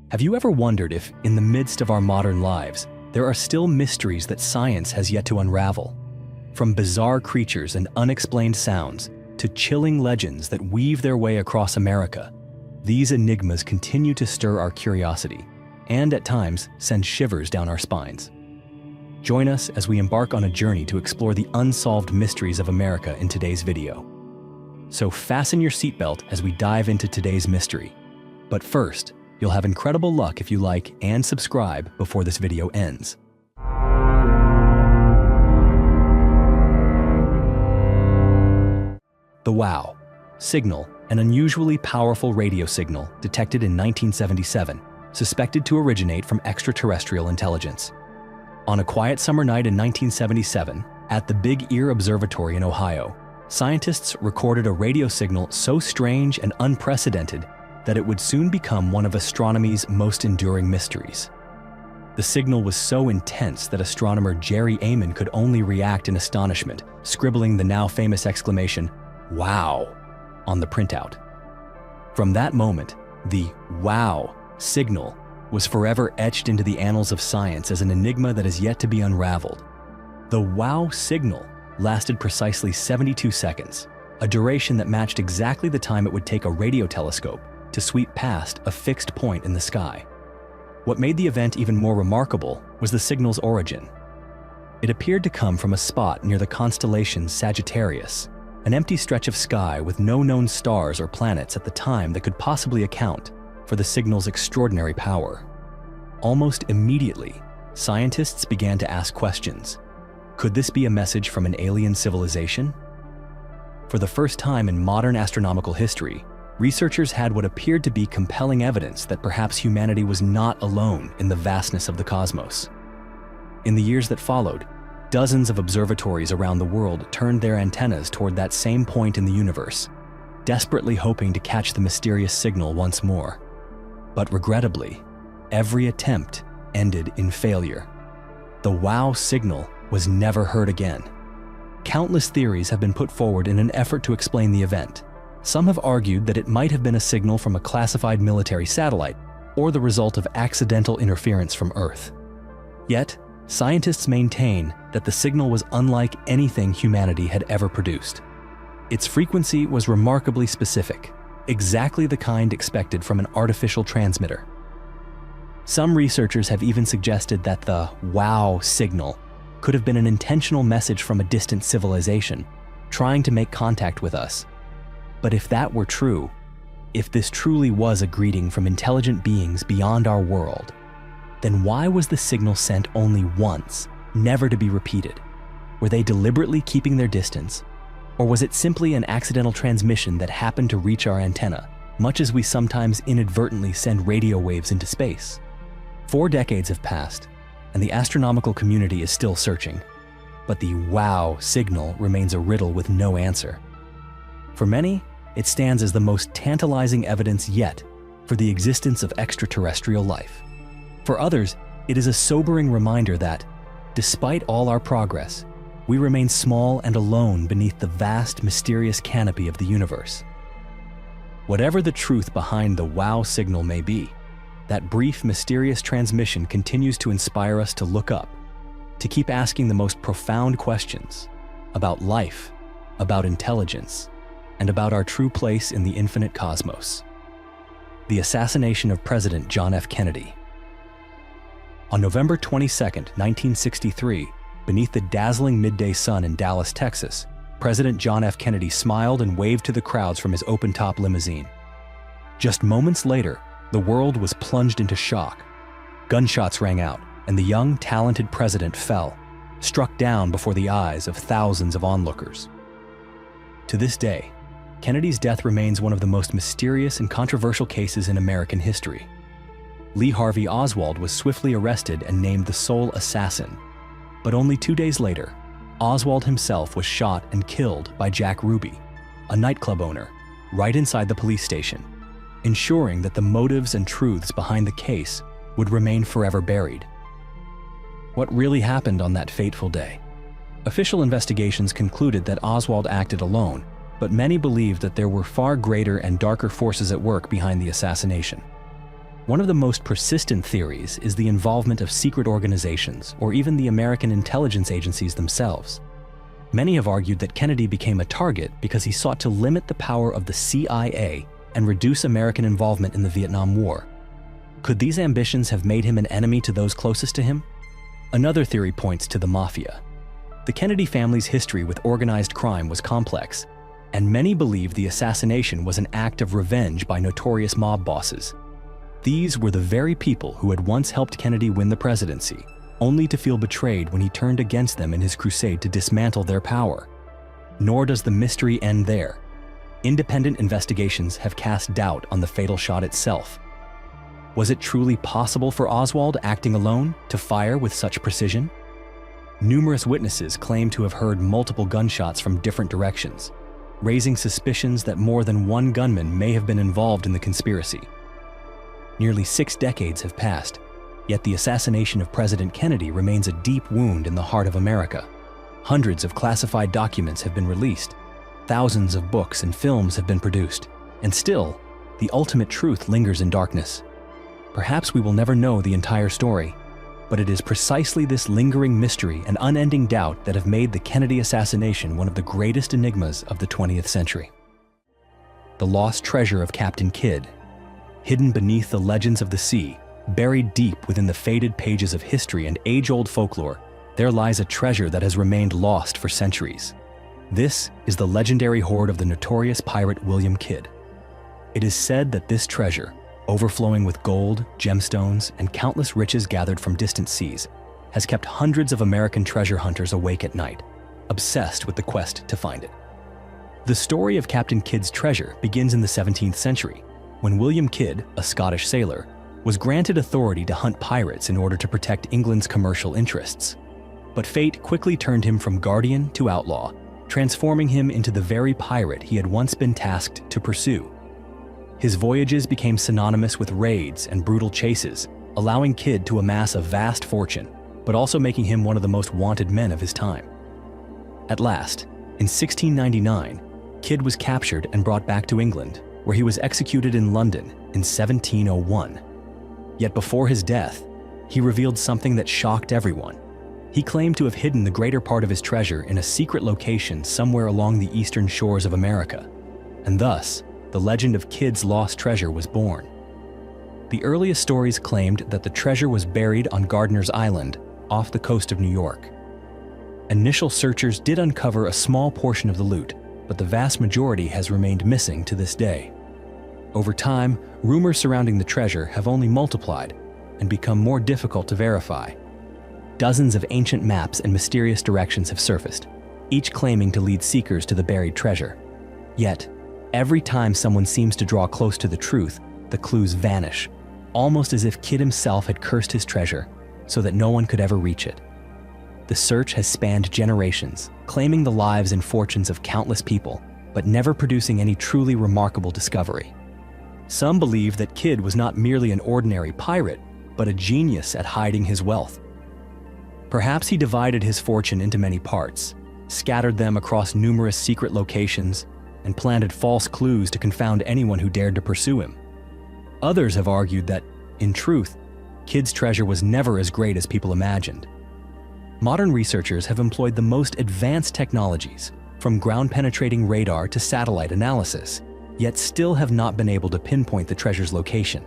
Have you ever wondered if, in the midst of our modern lives, there are still mysteries that science has yet to unravel? From bizarre creatures and unexplained sounds to chilling legends that weave their way across America, these enigmas continue to stir our curiosity and, at times, send shivers down our spines. Join us as we embark on a journey to explore the unsolved mysteries of America in today's video. So fasten your seatbelt as we dive into today's mystery. But first, you'll have incredible luck if you like and subscribe before this video ends. The WOW signal, an unusually powerful radio signal detected in 1977, suspected to originate from extraterrestrial intelligence. On a quiet summer night in 1977, at the Big Ear Observatory in Ohio, scientists recorded a radio signal so strange and unprecedented that it would soon become one of astronomy's most enduring mysteries. The signal was so intense that astronomer Jerry Amon could only react in astonishment, scribbling the now famous exclamation, "Wow," on the printout. From that moment, the WOW signal was forever etched into the annals of science as an enigma that is yet to be unraveled. The WOW signal lasted precisely 72 seconds, a duration that matched exactly the time it would take a radio telescope to sweep past a fixed point in the sky. What made the event even more remarkable was the signal's origin. It appeared to come from a spot near the constellation Sagittarius, an empty stretch of sky with no known stars or planets at the time that could possibly account for the signal's extraordinary power. Almost immediately, scientists began to ask questions. Could this be a message from an alien civilization? For the first time in modern astronomical history, researchers had what appeared to be compelling evidence that perhaps humanity was not alone in the vastness of the cosmos. In the years that followed, dozens of observatories around the world turned their antennas toward that same point in the universe, desperately hoping to catch the mysterious signal once more. But regrettably, every attempt ended in failure. The WOW signal was never heard again. Countless theories have been put forward in an effort to explain the event. Some have argued that it might have been a signal from a classified military satellite or the result of accidental interference from Earth. Yet, scientists maintain that the signal was unlike anything humanity had ever produced. Its frequency was remarkably specific, exactly the kind expected from an artificial transmitter. Some researchers have even suggested that the WOW signal could have been an intentional message from a distant civilization, trying to make contact with us. But if that were true, if this truly was a greeting from intelligent beings beyond our world, then why was the signal sent only once, never to be repeated? Were they deliberately keeping their distance? Or was it simply an accidental transmission that happened to reach our antenna, much as we sometimes inadvertently send radio waves into space? 4 decades have passed, and the astronomical community is still searching. But the WOW signal remains a riddle with no answer. For many, it stands as the most tantalizing evidence yet for the existence of extraterrestrial life. For others, it is a sobering reminder that, despite all our progress, we remain small and alone beneath the vast, mysterious canopy of the universe. Whatever the truth behind the WOW signal may be, that brief, mysterious transmission continues to inspire us to look up, to keep asking the most profound questions about life, about intelligence, and about our true place in the infinite cosmos. The assassination of President John F. Kennedy. On November 22, 1963, beneath the dazzling midday sun in Dallas, Texas, President John F. Kennedy smiled and waved to the crowds from his open-top limousine. Just moments later, the world was plunged into shock. Gunshots rang out, and the young, talented president fell, struck down before the eyes of thousands of onlookers. To this day, Kennedy's death remains one of the most mysterious and controversial cases in American history. Lee Harvey Oswald was swiftly arrested and named the sole assassin. But only 2 days later, Oswald himself was shot and killed by Jack Ruby, a nightclub owner, right inside the police station, ensuring that the motives and truths behind the case would remain forever buried. What really happened on that fateful day? Official investigations concluded that Oswald acted alone, but many believed that there were far greater and darker forces at work behind the assassination. One of the most persistent theories is the involvement of secret organizations or even the American intelligence agencies themselves. Many have argued that Kennedy became a target because he sought to limit the power of the CIA and reduce American involvement in the Vietnam War. Could these ambitions have made him an enemy to those closest to him? Another theory points to the mafia. The Kennedy family's history with organized crime was complex, and many believe the assassination was an act of revenge by notorious mob bosses. These were the very people who had once helped Kennedy win the presidency, only to feel betrayed when he turned against them in his crusade to dismantle their power. Nor does the mystery end there. Independent investigations have cast doubt on the fatal shot itself. Was it truly possible for Oswald, acting alone, to fire with such precision? Numerous witnesses claim to have heard multiple gunshots from different directions, raising suspicions that more than one gunman may have been involved in the conspiracy. Nearly 6 decades have passed, yet the assassination of President Kennedy remains a deep wound in the heart of America. Hundreds of classified documents have been released, thousands of books and films have been produced, and still, the ultimate truth lingers in darkness. Perhaps we will never know the entire story, but it is precisely this lingering mystery and unending doubt that have made the Kennedy assassination one of the greatest enigmas of the 20th century. The lost treasure of Captain Kidd. Hidden beneath the legends of the sea, buried deep within the faded pages of history and age-old folklore, there lies a treasure that has remained lost for centuries. This is the legendary hoard of the notorious pirate William Kidd. It is said that this treasure, overflowing with gold, gemstones, and countless riches gathered from distant seas, has kept hundreds of American treasure hunters awake at night, obsessed with the quest to find it. The story of Captain Kidd's treasure begins in the 17th century, when William Kidd, a Scottish sailor, was granted authority to hunt pirates in order to protect England's commercial interests. But fate quickly turned him from guardian to outlaw, transforming him into the very pirate he had once been tasked to pursue. His voyages became synonymous with raids and brutal chases, allowing Kidd to amass a vast fortune, but also making him one of the most wanted men of his time. At last, in 1699, Kidd was captured and brought back to England, where he was executed in London in 1701. Yet before his death, he revealed something that shocked everyone. He claimed to have hidden the greater part of his treasure in a secret location somewhere along the eastern shores of America, and thus, the legend of Kidd's lost treasure was born. The earliest stories claimed that the treasure was buried on Gardiner's Island, off the coast of New York. Initial searchers did uncover a small portion of the loot, but the vast majority has remained missing to this day. Over time, rumors surrounding the treasure have only multiplied and become more difficult to verify. Dozens of ancient maps and mysterious directions have surfaced, each claiming to lead seekers to the buried treasure. Yet, every time someone seems to draw close to the truth, the clues vanish, almost as if Kidd himself had cursed his treasure so that no one could ever reach it. The search has spanned generations, claiming the lives and fortunes of countless people, but never producing any truly remarkable discovery. Some believe that Kidd was not merely an ordinary pirate, but a genius at hiding his wealth. Perhaps he divided his fortune into many parts, scattered them across numerous secret locations, and planted false clues to confound anyone who dared to pursue him. Others have argued that, in truth, Kidd's treasure was never as great as people imagined. Modern researchers have employed the most advanced technologies, from ground-penetrating radar to satellite analysis, yet still have not been able to pinpoint the treasure's location.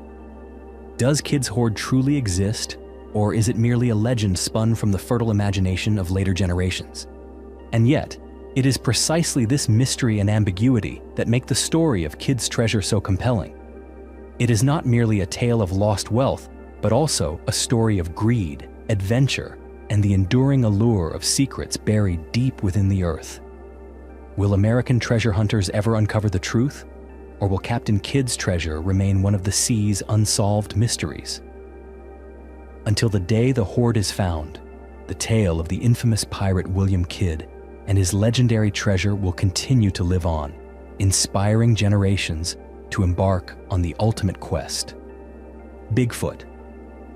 Does Kidd's hoard truly exist, or is it merely a legend spun from the fertile imagination of later generations? And yet, it is precisely this mystery and ambiguity that make the story of Kidd's treasure so compelling. It is not merely a tale of lost wealth, but also a story of greed, adventure, and the enduring allure of secrets buried deep within the earth. Will American treasure hunters ever uncover the truth? Or will Captain Kidd's treasure remain one of the sea's unsolved mysteries? Until the day the hoard is found, the tale of the infamous pirate William Kidd and his legendary treasure will continue to live on, inspiring generations to embark on the ultimate quest. Bigfoot.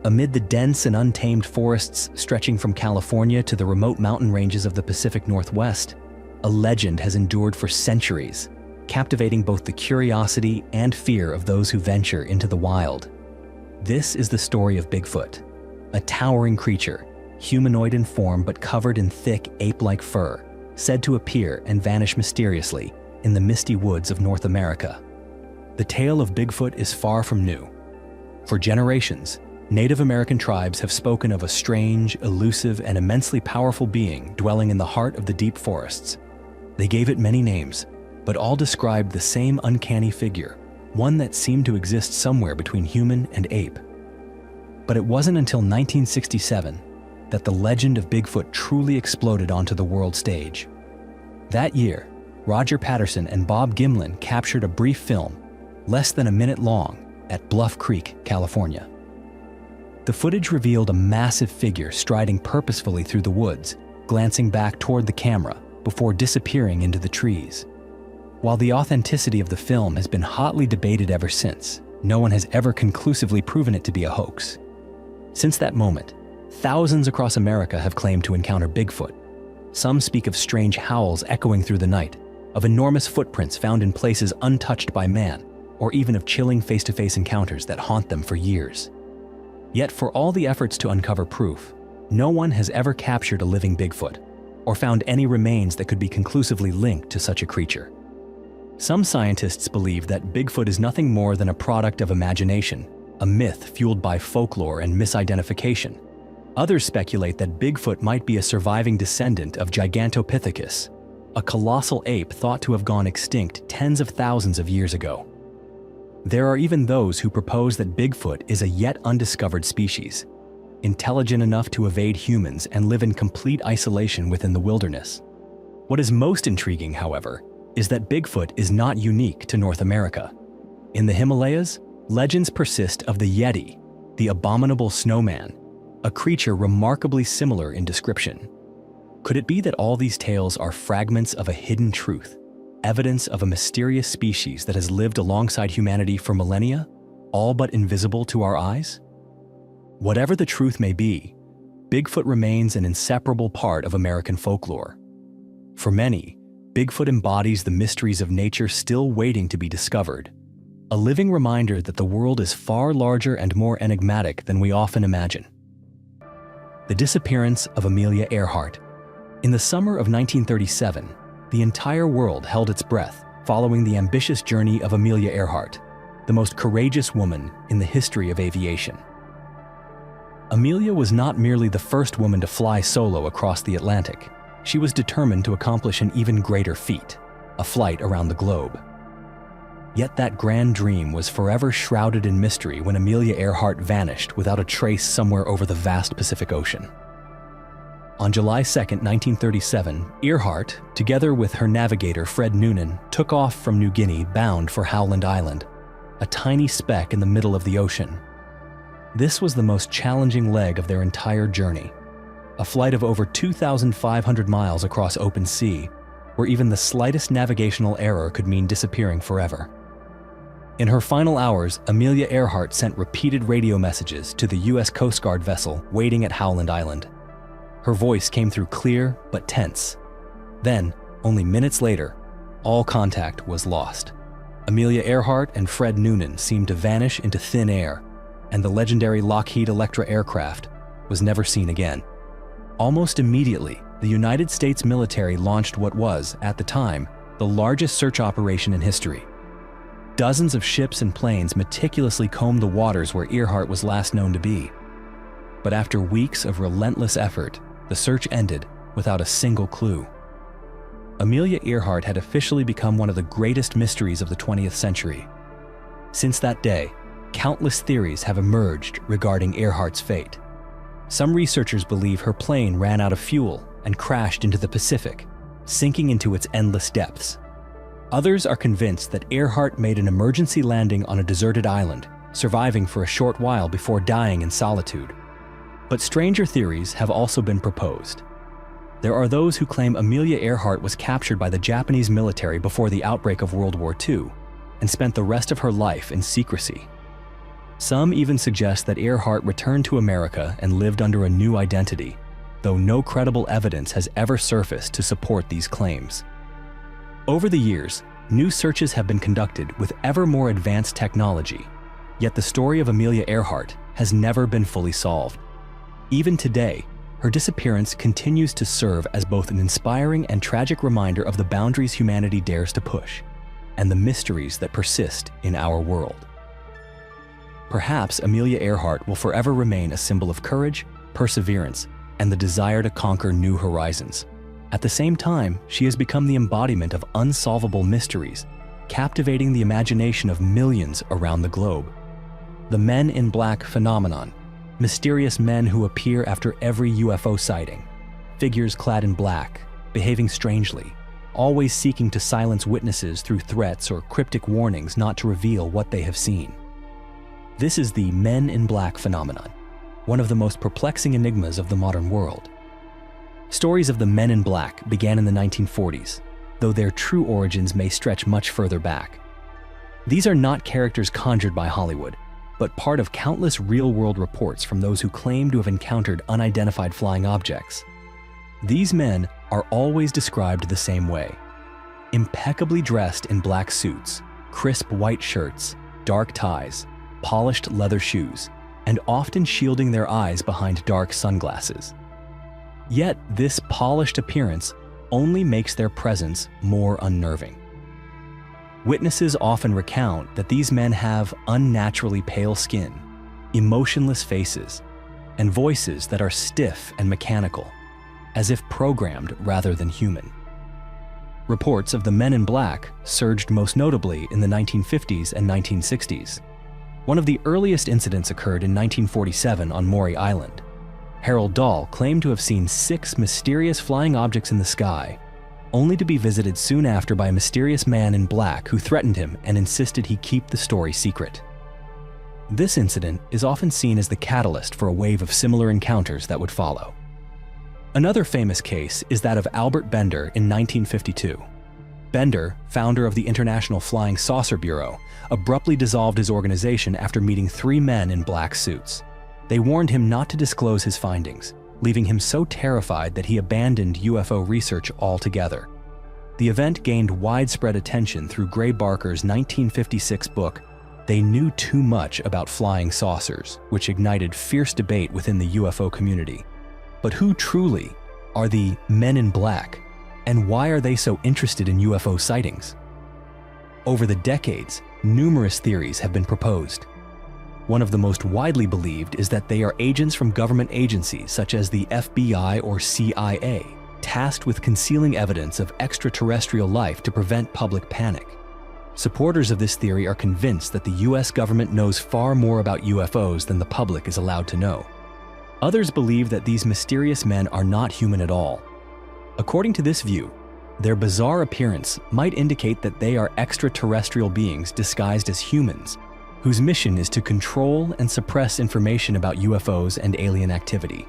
Amid the dense and untamed forests stretching from California to the remote mountain ranges of the Pacific Northwest, a legend has endured for centuries, captivating both the curiosity and fear of those who venture into the wild. This is the story of Bigfoot, a towering creature, humanoid in form but covered in thick ape-like fur, said to appear and vanish mysteriously in the misty woods of North America. The tale of Bigfoot is far from new. For generations, Native American tribes have spoken of a strange, elusive, and immensely powerful being dwelling in the heart of the deep forests. They gave it many names, but all described the same uncanny figure, one that seemed to exist somewhere between human and ape. But it wasn't until 1967 that the legend of Bigfoot truly exploded onto the world stage. That year, Roger Patterson and Bob Gimlin captured a brief film, less than a minute long, at Bluff Creek, California. The footage revealed a massive figure striding purposefully through the woods, glancing back toward the camera before disappearing into the trees. While the authenticity of the film has been hotly debated ever since, no one has ever conclusively proven it to be a hoax. Since that moment, thousands across America have claimed to encounter Bigfoot. Some speak of strange howls echoing through the night, of enormous footprints found in places untouched by man, or even of chilling face-to-face encounters that haunt them for years. Yet for all the efforts to uncover proof, no one has ever captured a living Bigfoot, or found any remains that could be conclusively linked to such a creature. Some scientists believe that Bigfoot is nothing more than a product of imagination, a myth fueled by folklore and misidentification. Others speculate that Bigfoot might be a surviving descendant of Gigantopithecus, a colossal ape thought to have gone extinct tens of thousands of years ago. There are even those who propose that Bigfoot is a yet undiscovered species, intelligent enough to evade humans and live in complete isolation within the wilderness. What is most intriguing, however, is that Bigfoot is not unique to North America. In the Himalayas, legends persist of the Yeti, the abominable snowman, a creature remarkably similar in description. Could it be that all these tales are fragments of a hidden truth? Evidence of a mysterious species that has lived alongside humanity for millennia, all but invisible to our eyes? Whatever the truth may be, Bigfoot remains an inseparable part of American folklore. For many, Bigfoot embodies the mysteries of nature still waiting to be discovered, a living reminder that the world is far larger and more enigmatic than we often imagine. The disappearance of Amelia Earhart. In the summer of 1937, the entire world held its breath following the ambitious journey of Amelia Earhart, the most courageous woman in the history of aviation. Amelia was not merely the first woman to fly solo across the Atlantic. She was determined to accomplish an even greater feat, a flight around the globe. Yet that grand dream was forever shrouded in mystery when Amelia Earhart vanished without a trace somewhere over the vast Pacific Ocean. On July 2, 1937, Earhart, together with her navigator Fred Noonan, took off from New Guinea bound for Howland Island, a tiny speck in the middle of the ocean. This was the most challenging leg of their entire journey, a flight of over 2,500 miles across open sea, where even the slightest navigational error could mean disappearing forever. In her final hours, Amelia Earhart sent repeated radio messages to the U.S. Coast Guard vessel waiting at Howland Island. Her voice came through clear but tense. Then, only minutes later, all contact was lost. Amelia Earhart and Fred Noonan seemed to vanish into thin air, and the legendary Lockheed Electra aircraft was never seen again. Almost immediately, the United States military launched what was, at the time, the largest search operation in history. Dozens of ships and planes meticulously combed the waters where Earhart was last known to be. But after weeks of relentless effort, the search ended without a single clue. Amelia Earhart had officially become one of the greatest mysteries of the 20th century. Since that day, countless theories have emerged regarding Earhart's fate. Some researchers believe her plane ran out of fuel and crashed into the Pacific, sinking into its endless depths. Others are convinced that Earhart made an emergency landing on a deserted island, surviving for a short while before dying in solitude. But stranger theories have also been proposed. There are those who claim Amelia Earhart was captured by the Japanese military before the outbreak of World War II and spent the rest of her life in secrecy. Some even suggest that Earhart returned to America and lived under a new identity, though no credible evidence has ever surfaced to support these claims. Over the years, new searches have been conducted with ever more advanced technology, Yet the story of Amelia Earhart has never been fully solved. Even today, her disappearance continues to serve as both an inspiring and tragic reminder of the boundaries humanity dares to push, and the mysteries that persist in our world. Perhaps Amelia Earhart will forever remain a symbol of courage, perseverance, and the desire to conquer new horizons. At the same time, she has become the embodiment of unsolvable mysteries, captivating the imagination of millions around the globe. The Men in Black phenomenon, mysterious men who appear after every UFO sighting, figures clad in black, behaving strangely, always seeking to silence witnesses through threats or cryptic warnings not to reveal what they have seen. This is the Men in Black phenomenon, one of the most perplexing enigmas of the modern world. Stories of the Men in Black began in the 1940s, though their true origins may stretch much further back. These are not characters conjured by Hollywood, but part of countless real-world reports from those who claim to have encountered unidentified flying objects. These men are always described the same way: impeccably dressed in black suits, crisp white shirts, dark ties, polished leather shoes, and often shielding their eyes behind dark sunglasses. Yet this polished appearance only makes their presence more unnerving. Witnesses often recount that these men have unnaturally pale skin, emotionless faces, and voices that are stiff and mechanical, as if programmed rather than human. Reports of the Men in Black surged most notably in the 1950s and 1960s. One of the earliest incidents occurred in 1947 on Maury Island. Harold Dahl claimed to have seen 6 mysterious flying objects in the sky, only to be visited soon after by a mysterious man in black who threatened him and insisted he keep the story secret. This incident is often seen as the catalyst for a wave of similar encounters that would follow. Another famous case is that of Albert Bender in 1952. Bender, founder of the International Flying Saucer Bureau, abruptly dissolved his organization after meeting 3 men in black suits. They warned him not to disclose his findings, leaving him so terrified that he abandoned UFO research altogether. The event gained widespread attention through Gray Barker's 1956 book, They Knew Too Much About Flying Saucers, which ignited fierce debate within the UFO community. But who truly are the Men in Black, and why are they so interested in UFO sightings? Over the decades, numerous theories have been proposed. One of the most widely believed is that they are agents from government agencies such as the FBI or CIA, tasked with concealing evidence of extraterrestrial life to prevent public panic. Supporters of this theory are convinced that the US government knows far more about UFOs than the public is allowed to know. Others believe that these mysterious men are not human at all. According to this view, their bizarre appearance might indicate that they are extraterrestrial beings disguised as humans, whose mission is to control and suppress information about UFOs and alien activity.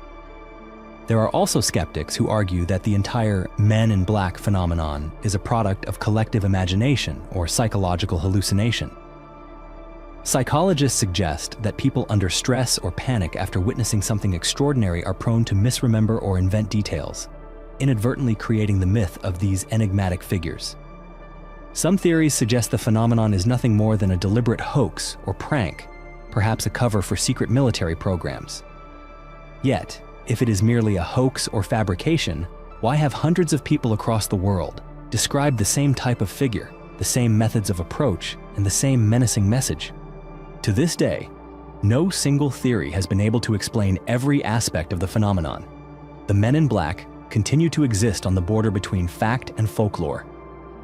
There are also skeptics who argue that the entire Men in Black phenomenon is a product of collective imagination or psychological hallucination. Psychologists suggest that people under stress or panic after witnessing something extraordinary are prone to misremember or invent details, inadvertently creating the myth of these enigmatic figures. Some theories suggest the phenomenon is nothing more than a deliberate hoax or prank, perhaps a cover for secret military programs. Yet, if it is merely a hoax or fabrication, why have hundreds of people across the world described the same type of figure, the same methods of approach, and the same menacing message? To this day, no single theory has been able to explain every aspect of the phenomenon. The Men in Black continue to exist on the border between fact and folklore,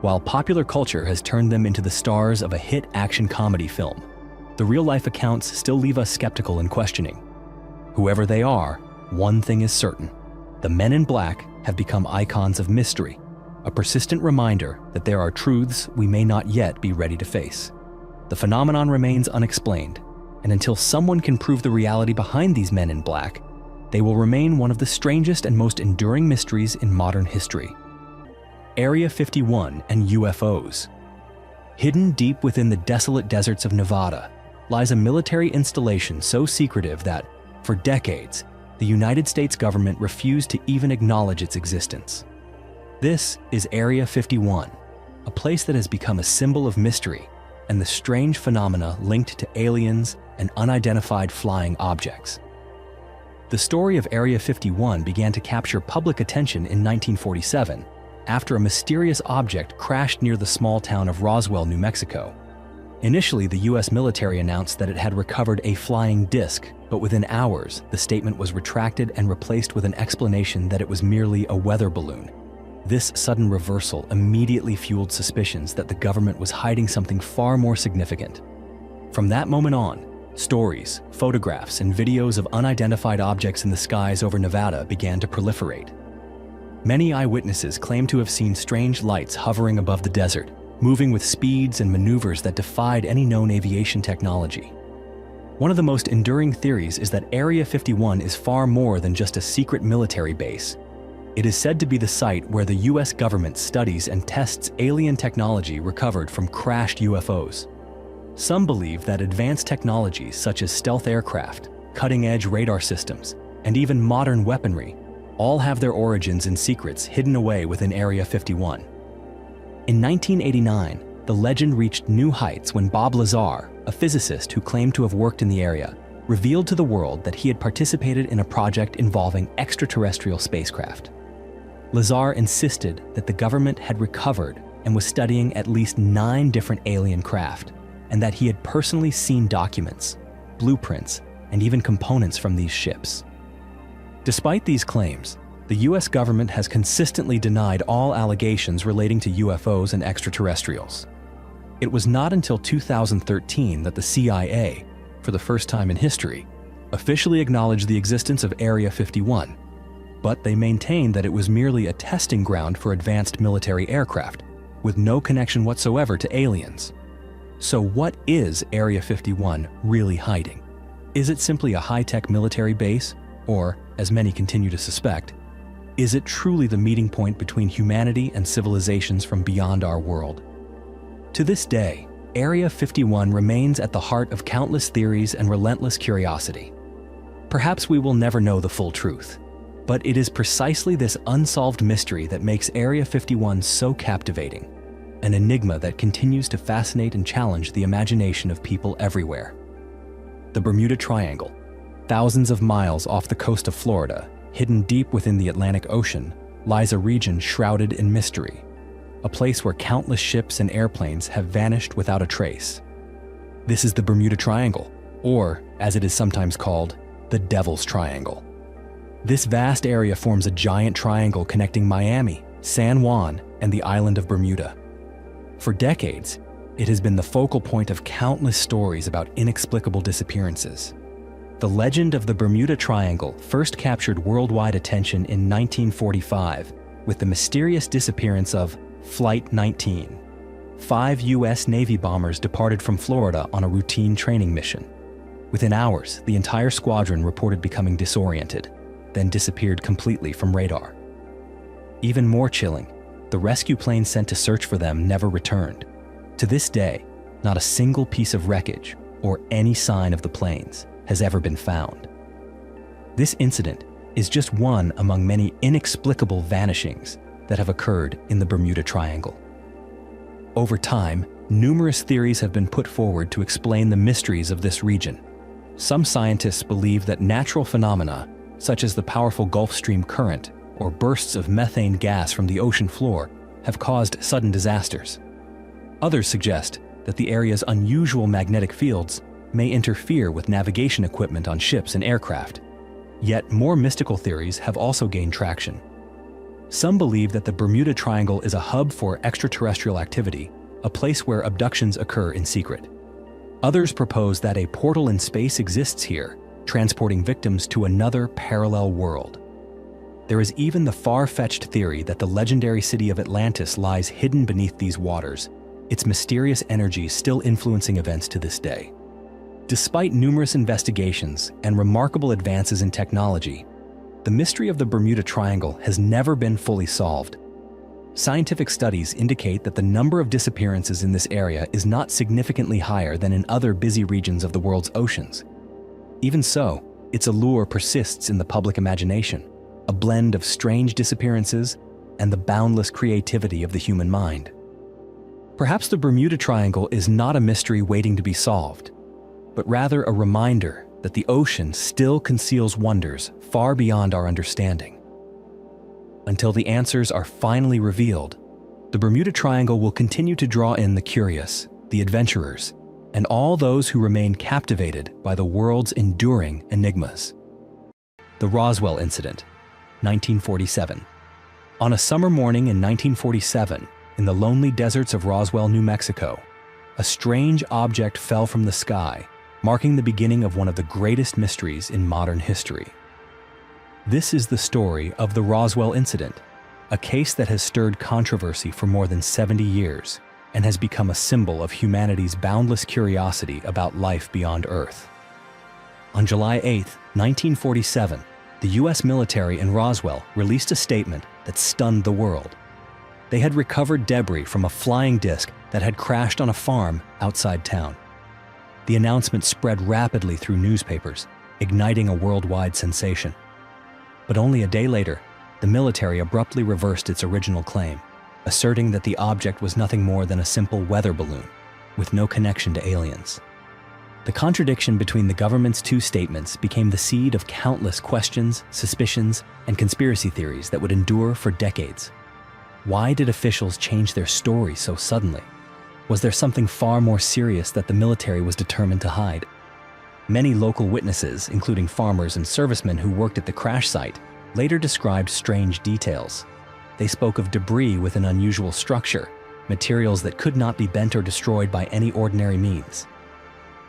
while popular culture has turned them into the stars of a hit action comedy film. The real-life accounts still leave us skeptical and questioning. Whoever they are, one thing is certain: the Men in Black have become icons of mystery, a persistent reminder that there are truths we may not yet be ready to face. The phenomenon remains unexplained, and until someone can prove the reality behind these Men in Black, they will remain one of the strangest and most enduring mysteries in modern history. Area 51 and UFOs. Hidden deep within the desolate deserts of Nevada lies a military installation so secretive that, for decades, the United States government refused to even acknowledge its existence. This is Area 51, a place that has become a symbol of mystery and the strange phenomena linked to aliens and unidentified flying objects. The story of Area 51 began to capture public attention in 1947 after a mysterious object crashed near the small town of Roswell, New Mexico. Initially, the U.S. military announced that it had recovered a flying disc, but within hours, the statement was retracted and replaced with an explanation that it was merely a weather balloon. This sudden reversal immediately fueled suspicions that the government was hiding something far more significant. From that moment on, stories, photographs, and videos of unidentified objects in the skies over Nevada began to proliferate. Many eyewitnesses claimed to have seen strange lights hovering above the desert, moving with speeds and maneuvers that defied any known aviation technology. One of the most enduring theories is that Area 51 is far more than just a secret military base. It is said to be the site where the U.S. government studies and tests alien technology recovered from crashed UFOs. Some believe that advanced technologies such as stealth aircraft, cutting-edge radar systems, and even modern weaponry all have their origins in secrets hidden away within Area 51. In 1989, the legend reached new heights when Bob Lazar, a physicist who claimed to have worked in the area, revealed to the world that he had participated in a project involving extraterrestrial spacecraft. Lazar insisted that the government had recovered and was studying at least 9 different alien craft, and that he had personally seen documents, blueprints, and even components from these ships. Despite these claims, the U.S. government has consistently denied all allegations relating to UFOs and extraterrestrials. It was not until 2013 that the CIA, for the first time in history, officially acknowledged the existence of Area 51, but they maintained that it was merely a testing ground for advanced military aircraft, with no connection whatsoever to aliens. So what is Area 51 really hiding? Is it simply a high-tech military base, or, as many continue to suspect, is it truly the meeting point between humanity and civilizations from beyond our world? To this day, Area 51 remains at the heart of countless theories and relentless curiosity. Perhaps we will never know the full truth, but it is precisely this unsolved mystery that makes Area 51 so captivating, an enigma that continues to fascinate and challenge the imagination of people everywhere. The Bermuda Triangle, thousands of miles off the coast of Florida, hidden deep within the Atlantic Ocean, lies a region shrouded in mystery, a place where countless ships and airplanes have vanished without a trace. This is the Bermuda Triangle, or, as it is sometimes called, the Devil's Triangle. This vast area forms a giant triangle connecting Miami, San Juan, and the island of Bermuda. For decades, it has been the focal point of countless stories about inexplicable disappearances. The legend of the Bermuda Triangle first captured worldwide attention in 1945 with the mysterious disappearance of Flight 19. 5 U.S. Navy bombers departed from Florida on a routine training mission. Within hours, the entire squadron reported becoming disoriented, then disappeared completely from radar. Even more chilling, the rescue plane sent to search for them never returned. To this day, not a single piece of wreckage or any sign of the planes has ever been found. This incident is just one among many inexplicable vanishings that have occurred in the Bermuda Triangle. Over time, numerous theories have been put forward to explain the mysteries of this region. Some scientists believe that natural phenomena, such as the powerful Gulf Stream current or bursts of methane gas from the ocean floor, have caused sudden disasters. Others suggest that the area's unusual magnetic fields may interfere with navigation equipment on ships and aircraft. Yet more mystical theories have also gained traction. Some believe that the Bermuda Triangle is a hub for extraterrestrial activity, a place where abductions occur in secret. Others propose that a portal in space exists here, transporting victims to another parallel world. There is even the far-fetched theory that the legendary city of Atlantis lies hidden beneath these waters, its mysterious energy still influencing events to this day. Despite numerous investigations and remarkable advances in technology, the mystery of the Bermuda Triangle has never been fully solved. Scientific studies indicate that the number of disappearances in this area is not significantly higher than in other busy regions of the world's oceans. Even so, its allure persists in the public imagination, a blend of strange disappearances and the boundless creativity of the human mind. Perhaps the Bermuda Triangle is not a mystery waiting to be solved, but rather a reminder that the ocean still conceals wonders far beyond our understanding. Until the answers are finally revealed, the Bermuda Triangle will continue to draw in the curious, the adventurers, and all those who remain captivated by the world's enduring enigmas. The Roswell Incident, 1947. On a summer morning in 1947, in the lonely deserts of Roswell, New Mexico, a strange object fell from the sky, marking the beginning of one of the greatest mysteries in modern history. This is the story of the Roswell Incident, a case that has stirred controversy for more than 70 years and has become a symbol of humanity's boundless curiosity about life beyond Earth. On July 8, 1947, the U.S. military in Roswell released a statement that stunned the world. They had recovered debris from a flying disc that had crashed on a farm outside town. The announcement spread rapidly through newspapers, igniting a worldwide sensation. But only a day later, the military abruptly reversed its original claim, asserting that the object was nothing more than a simple weather balloon, with no connection to aliens. The contradiction between the government's two statements became the seed of countless questions, suspicions, and conspiracy theories that would endure for decades. Why did officials change their story so suddenly? Was there something far more serious that the military was determined to hide? Many local witnesses, including farmers and servicemen who worked at the crash site, later described strange details. They spoke of debris with an unusual structure, materials that could not be bent or destroyed by any ordinary means.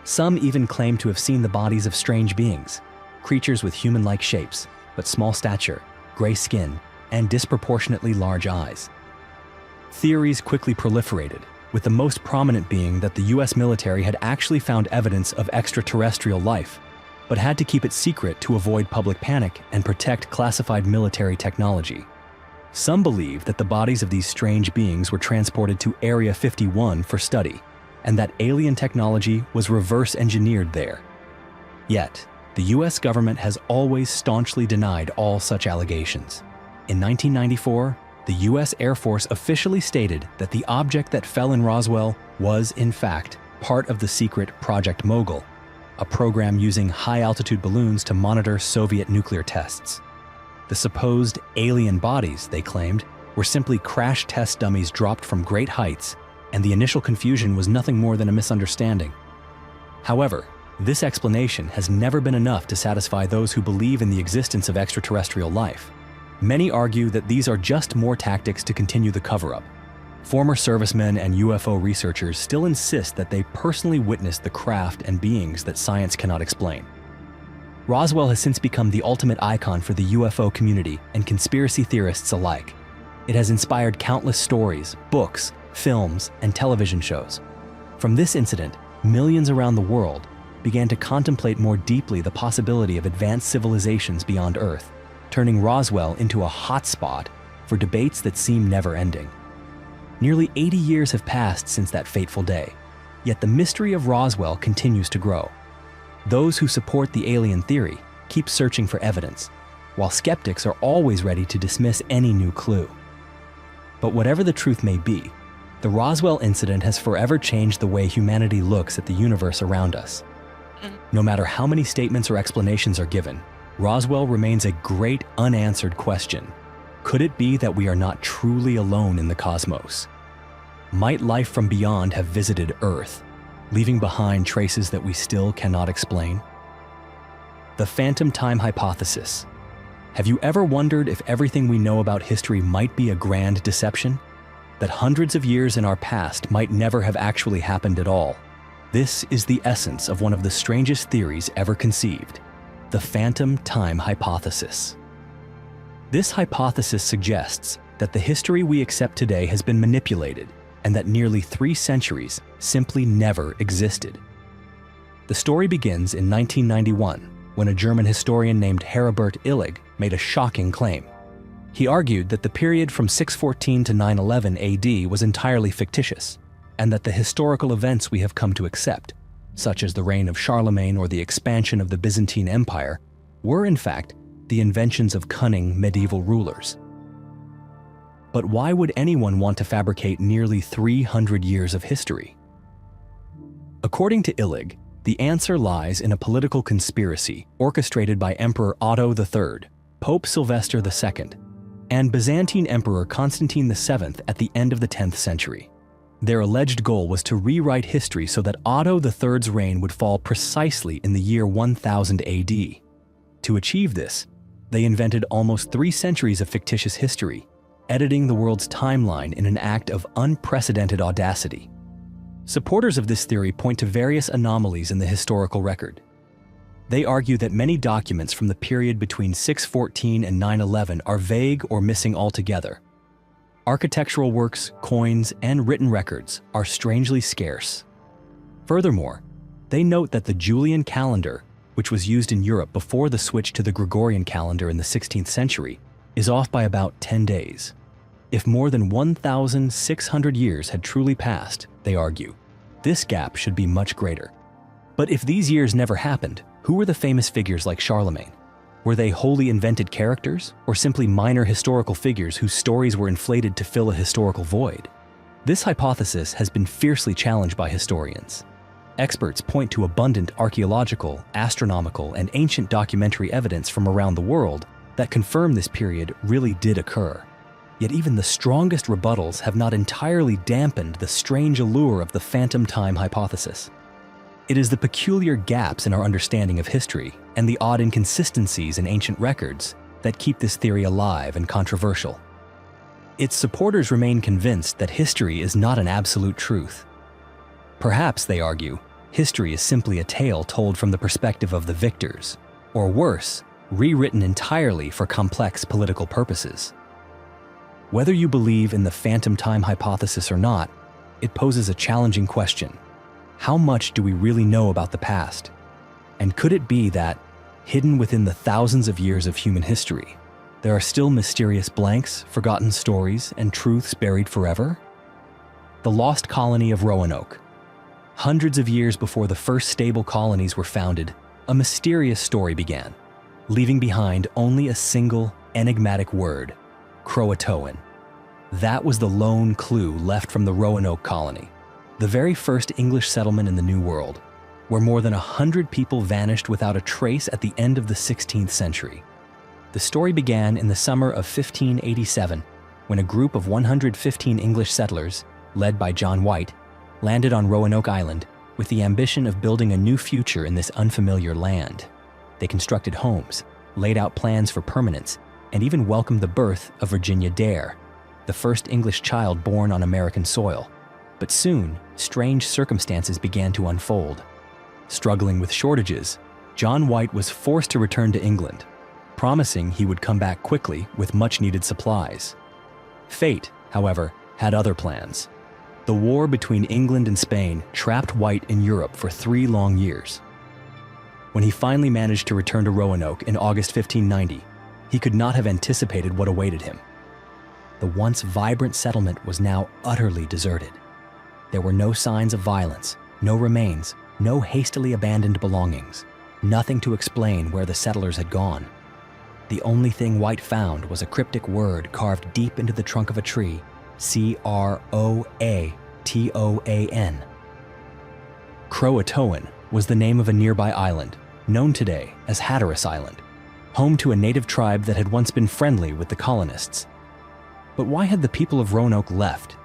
Some even claimed to have seen the bodies of strange beings, creatures with human-like shapes, but small stature, gray skin, and disproportionately large eyes. Theories quickly proliferated, with the most prominent being that the US military had actually found evidence of extraterrestrial life, but had to keep it secret to avoid public panic and protect classified military technology. Some believe that the bodies of these strange beings were transported to Area 51 for study, and that alien technology was reverse engineered there. Yet, the US government has always staunchly denied all such allegations. In 1994, the US Air Force officially stated that the object that fell in Roswell was, in fact, part of the secret Project Mogul, a program using high-altitude balloons to monitor Soviet nuclear tests. The supposed alien bodies, they claimed, were simply crash test dummies dropped from great heights, and the initial confusion was nothing more than a misunderstanding. However, this explanation has never been enough to satisfy those who believe in the existence of extraterrestrial life. Many argue that these are just more tactics to continue the cover-up. Former servicemen and UFO researchers still insist that they personally witnessed the craft and beings that science cannot explain. Roswell has since become the ultimate icon for the UFO community and conspiracy theorists alike. It has inspired countless stories, books, films, and television shows. From this incident, millions around the world began to contemplate more deeply the possibility of advanced civilizations beyond Earth, turning Roswell into a hotspot for debates that seem never-ending. Nearly 80 years have passed since that fateful day, yet the mystery of Roswell continues to grow. Those who support the alien theory keep searching for evidence, while skeptics are always ready to dismiss any new clue. But whatever the truth may be, the Roswell incident has forever changed the way humanity looks at the universe around us. No matter how many statements or explanations are given, Roswell remains a great unanswered question. Could it be that we are not truly alone in the cosmos? Might life from beyond have visited Earth, leaving behind traces that we still cannot explain? The phantom time hypothesis. Have you ever wondered if everything we know about history might be a grand deception? That hundreds of years in our past might never have actually happened at all? This is the essence of one of the strangest theories ever conceived, the phantom time hypothesis. This hypothesis suggests that the history we accept today has been manipulated and that nearly 3 centuries simply never existed. The story begins in 1991, when a German historian named Heribert Illig made a shocking claim. He argued that the period from 614 to 911 AD was entirely fictitious, and that the historical events we have come to accept, such as the reign of Charlemagne or the expansion of the Byzantine Empire, were in fact the inventions of cunning medieval rulers. But why would anyone want to fabricate nearly 300 years of history? According to Illig, the answer lies in a political conspiracy orchestrated by Emperor Otto III, Pope Sylvester II, and Byzantine Emperor Constantine VII at the end of the 10th century. Their alleged goal was to rewrite history so that Otto III's reign would fall precisely in the year 1000 AD. To achieve this, they invented almost 3 centuries of fictitious history, editing the world's timeline in an act of unprecedented audacity. Supporters of this theory point to various anomalies in the historical record. They argue that many documents from the period between 614 and 911 are vague or missing altogether. Architectural works, coins, and written records are strangely scarce. Furthermore, they note that the Julian calendar, which was used in Europe before the switch to the Gregorian calendar in the 16th century, is off by about 10 days. If more than 1,600 years had truly passed, they argue, this gap should be much greater. But if these years never happened, who were the famous figures like Charlemagne? Were they wholly invented characters, or simply minor historical figures whose stories were inflated to fill a historical void? This hypothesis has been fiercely challenged by historians. Experts point to abundant archaeological, astronomical, and ancient documentary evidence from around the world that confirm this period really did occur. Yet even the strongest rebuttals have not entirely dampened the strange allure of the phantom time hypothesis. It is the peculiar gaps in our understanding of history and the odd inconsistencies in ancient records that keep this theory alive and controversial. Its supporters remain convinced that history is not an absolute truth. Perhaps, they argue, history is simply a tale told from the perspective of the victors, or worse, rewritten entirely for complex political purposes. Whether you believe in the phantom time hypothesis or not, it poses a challenging question. How much do we really know about the past? And could it be that, hidden within the thousands of years of human history, there are still mysterious blanks, forgotten stories, and truths buried forever? The lost colony of Roanoke. Hundreds of years before the first stable colonies were founded, a mysterious story began, leaving behind only a single, enigmatic word: Croatoan. That was the lone clue left from the Roanoke colony, the very first English settlement in the New World, where more than 100 people vanished without a trace at the end of the 16th century. The story began in the summer of 1587, when a group of 115 English settlers, led by John White, landed on Roanoke Island with the ambition of building a new future in this unfamiliar land. They constructed homes, laid out plans for permanence, and even welcomed the birth of Virginia Dare, the first English child born on American soil. But soon, strange circumstances began to unfold. Struggling with shortages, John White was forced to return to England, promising he would come back quickly with much-needed supplies. Fate, however, had other plans. The war between England and Spain trapped White in Europe for 3 long years. When he finally managed to return to Roanoke in August 1590, he could not have anticipated what awaited him. The once vibrant settlement was now utterly deserted. There were no signs of violence, no remains, no hastily abandoned belongings, nothing to explain where the settlers had gone. The only thing White found was a cryptic word carved deep into the trunk of a tree: Croatoan. Croatoan was the name of a nearby island, known today as Hatteras Island, home to a native tribe that had once been friendly with the colonists. But why had the people of Roanoke left?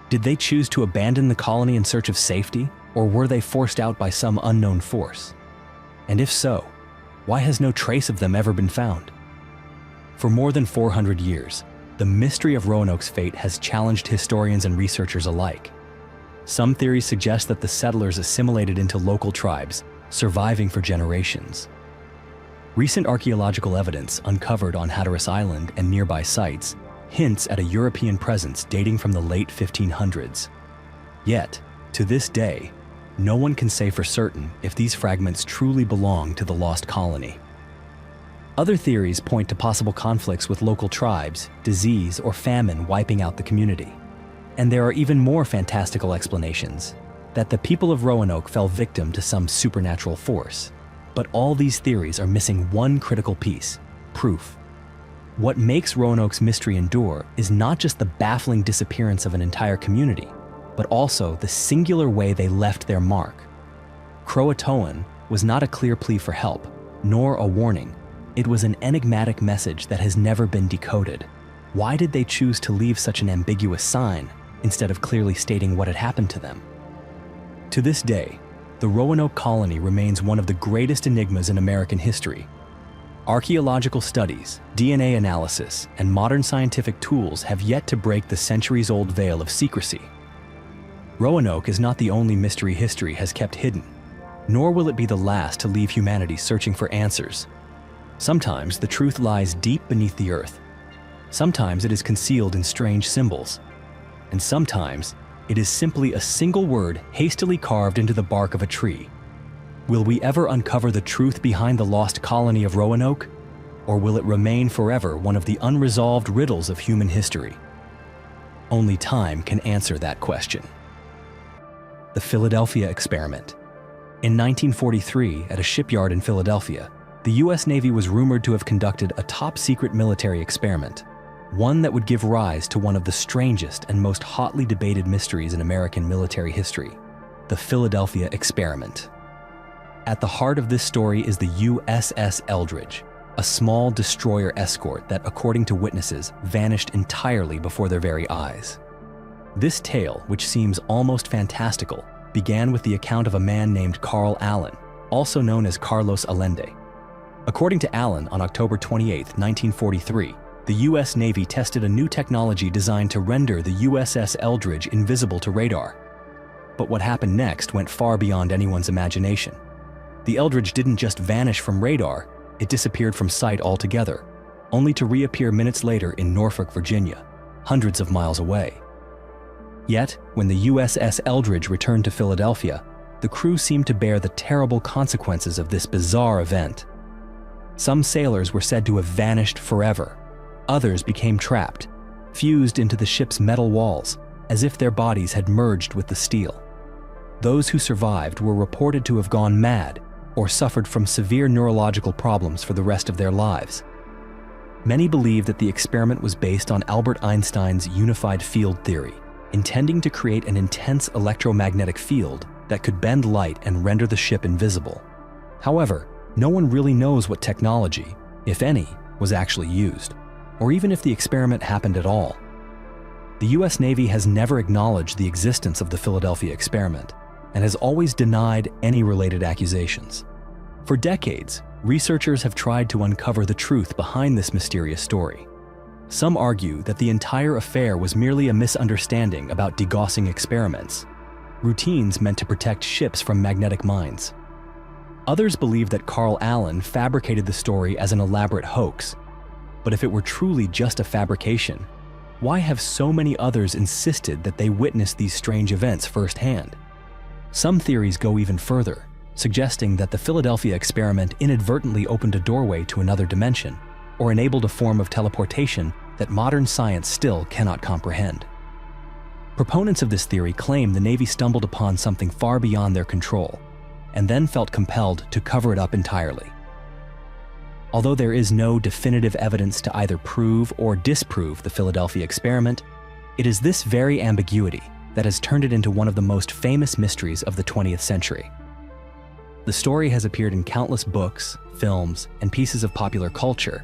Did they choose to abandon the colony in search of safety, or were they forced out by some unknown force? And if so, why has no trace of them ever been found? For more than 400 years, the mystery of Roanoke's fate has challenged historians and researchers alike. Some theories suggest that the settlers assimilated into local tribes, surviving for generations. Recent archaeological evidence uncovered on Hatteras Island and nearby sites hints at a European presence dating from the late 1500s. Yet, to this day, no one can say for certain if these fragments truly belong to the lost colony. Other theories point to possible conflicts with local tribes, disease, or famine wiping out the community. And there are even more fantastical explanations, that the people of Roanoke fell victim to some supernatural force. But all these theories are missing one critical piece: proof. What makes Roanoke's mystery endure is not just the baffling disappearance of an entire community, but also the singular way they left their mark. Croatoan was not a clear plea for help, nor a warning. It was an enigmatic message that has never been decoded. Why did they choose to leave such an ambiguous sign instead of clearly stating what had happened to them? To this day, the Roanoke colony remains one of the greatest enigmas in American history. Archaeological studies, DNA analysis, and modern scientific tools have yet to break the centuries-old veil of secrecy. Roanoke is not the only mystery history has kept hidden, nor will it be the last to leave humanity searching for answers. Sometimes the truth lies deep beneath the earth. Sometimes it is concealed in strange symbols. And sometimes it is simply a single word hastily carved into the bark of a tree. Will we ever uncover the truth behind the lost colony of Roanoke? Or will it remain forever one of the unresolved riddles of human history? Only time can answer that question. The Philadelphia Experiment. In 1943, at a shipyard in Philadelphia, the U.S. Navy was rumored to have conducted a top-secret military experiment, one that would give rise to one of the strangest and most hotly debated mysteries in American military history, the Philadelphia Experiment. At the heart of this story is the USS Eldridge, a small destroyer escort that, according to witnesses, vanished entirely before their very eyes. This tale, which seems almost fantastical, began with the account of a man named Carl Allen, also known as Carlos Allende. According to Allen, on October 28, 1943, the U.S. Navy tested a new technology designed to render the USS Eldridge invisible to radar. But what happened next went far beyond anyone's imagination. The Eldridge didn't just vanish from radar, it disappeared from sight altogether, only to reappear minutes later in Norfolk, Virginia, hundreds of miles away. Yet, when the USS Eldridge returned to Philadelphia, the crew seemed to bear the terrible consequences of this bizarre event. Some sailors were said to have vanished forever. Others became trapped, fused into the ship's metal walls, as if their bodies had merged with the steel. Those who survived were reported to have gone mad or suffered from severe neurological problems for the rest of their lives. Many believe that the experiment was based on Albert Einstein's unified field theory, intending to create an intense electromagnetic field that could bend light and render the ship invisible. However, no one really knows what technology, if any, was actually used, or even if the experiment happened at all. The U.S. Navy has never acknowledged the existence of the Philadelphia experiment and has always denied any related accusations. For decades, researchers have tried to uncover the truth behind this mysterious story. Some argue that the entire affair was merely a misunderstanding about degaussing experiments, routines meant to protect ships from magnetic mines. Others believe that Carl Allen fabricated the story as an elaborate hoax. But if it were truly just a fabrication, why have so many others insisted that they witnessed these strange events firsthand? Some theories go even further, suggesting that the Philadelphia experiment inadvertently opened a doorway to another dimension, or enabled a form of teleportation that modern science still cannot comprehend. Proponents of this theory claim the Navy stumbled upon something far beyond their control, and then felt compelled to cover it up entirely. Although there is no definitive evidence to either prove or disprove the Philadelphia experiment, it is this very ambiguity that has turned it into one of the most famous mysteries of the 20th century. The story has appeared in countless books, films, and pieces of popular culture,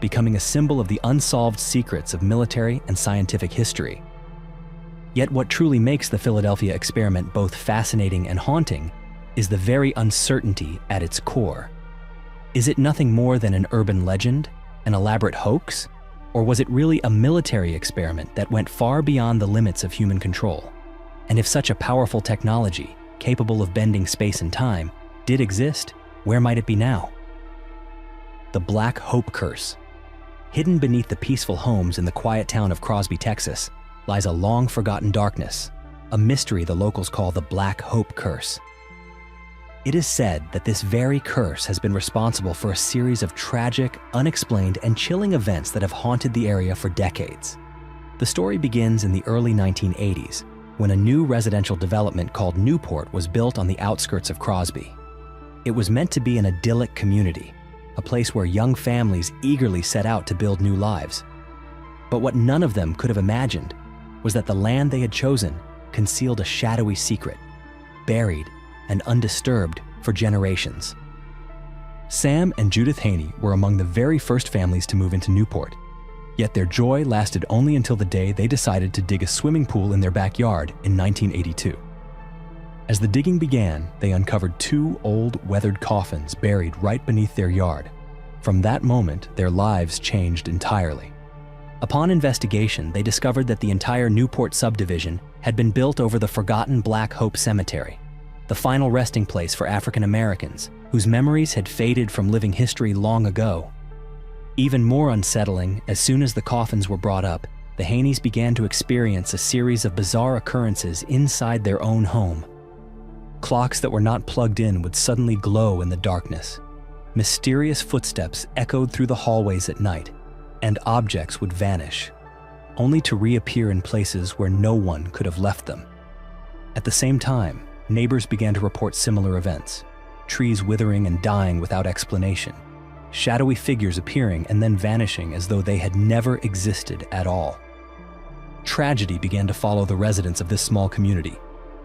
becoming a symbol of the unsolved secrets of military and scientific history. Yet what truly makes the Philadelphia experiment both fascinating and haunting is the very uncertainty at its core. Is it nothing more than an urban legend, an elaborate hoax? Or was it really a military experiment that went far beyond the limits of human control? And if such a powerful technology, capable of bending space and time, did exist, where might it be now? The Black Hope Curse. Hidden beneath the peaceful homes in the quiet town of Crosby, Texas, lies a long-forgotten darkness, a mystery the locals call the Black Hope Curse. It is said that this very curse has been responsible for a series of tragic, unexplained, and chilling events that have haunted the area for decades. The story begins in the early 1980s, when a new residential development called Newport was built on the outskirts of Crosby. It was meant to be an idyllic community, a place where young families eagerly set out to build new lives. But what none of them could have imagined was that the land they had chosen concealed a shadowy secret, buried and undisturbed for generations. Sam and Judith Haney were among the very first families to move into Newport, yet their joy lasted only until the day they decided to dig a swimming pool in their backyard in 1982. As the digging began, they uncovered 2 old, weathered coffins buried right beneath their yard. From that moment, their lives changed entirely. Upon investigation, they discovered that the entire Newport subdivision had been built over the forgotten Black Hope Cemetery, the final resting place for African Americans whose memories had faded from living history long ago. Even more unsettling, as soon as the coffins were brought up, the Haneys began to experience a series of bizarre occurrences inside their own home. Clocks that were not plugged in would suddenly glow in the darkness. Mysterious footsteps echoed through the hallways at night, and objects would vanish, only to reappear in places where no one could have left them. At the same time, neighbors began to report similar events, trees withering and dying without explanation, shadowy figures appearing and then vanishing as though they had never existed at all. Tragedy began to follow the residents of this small community.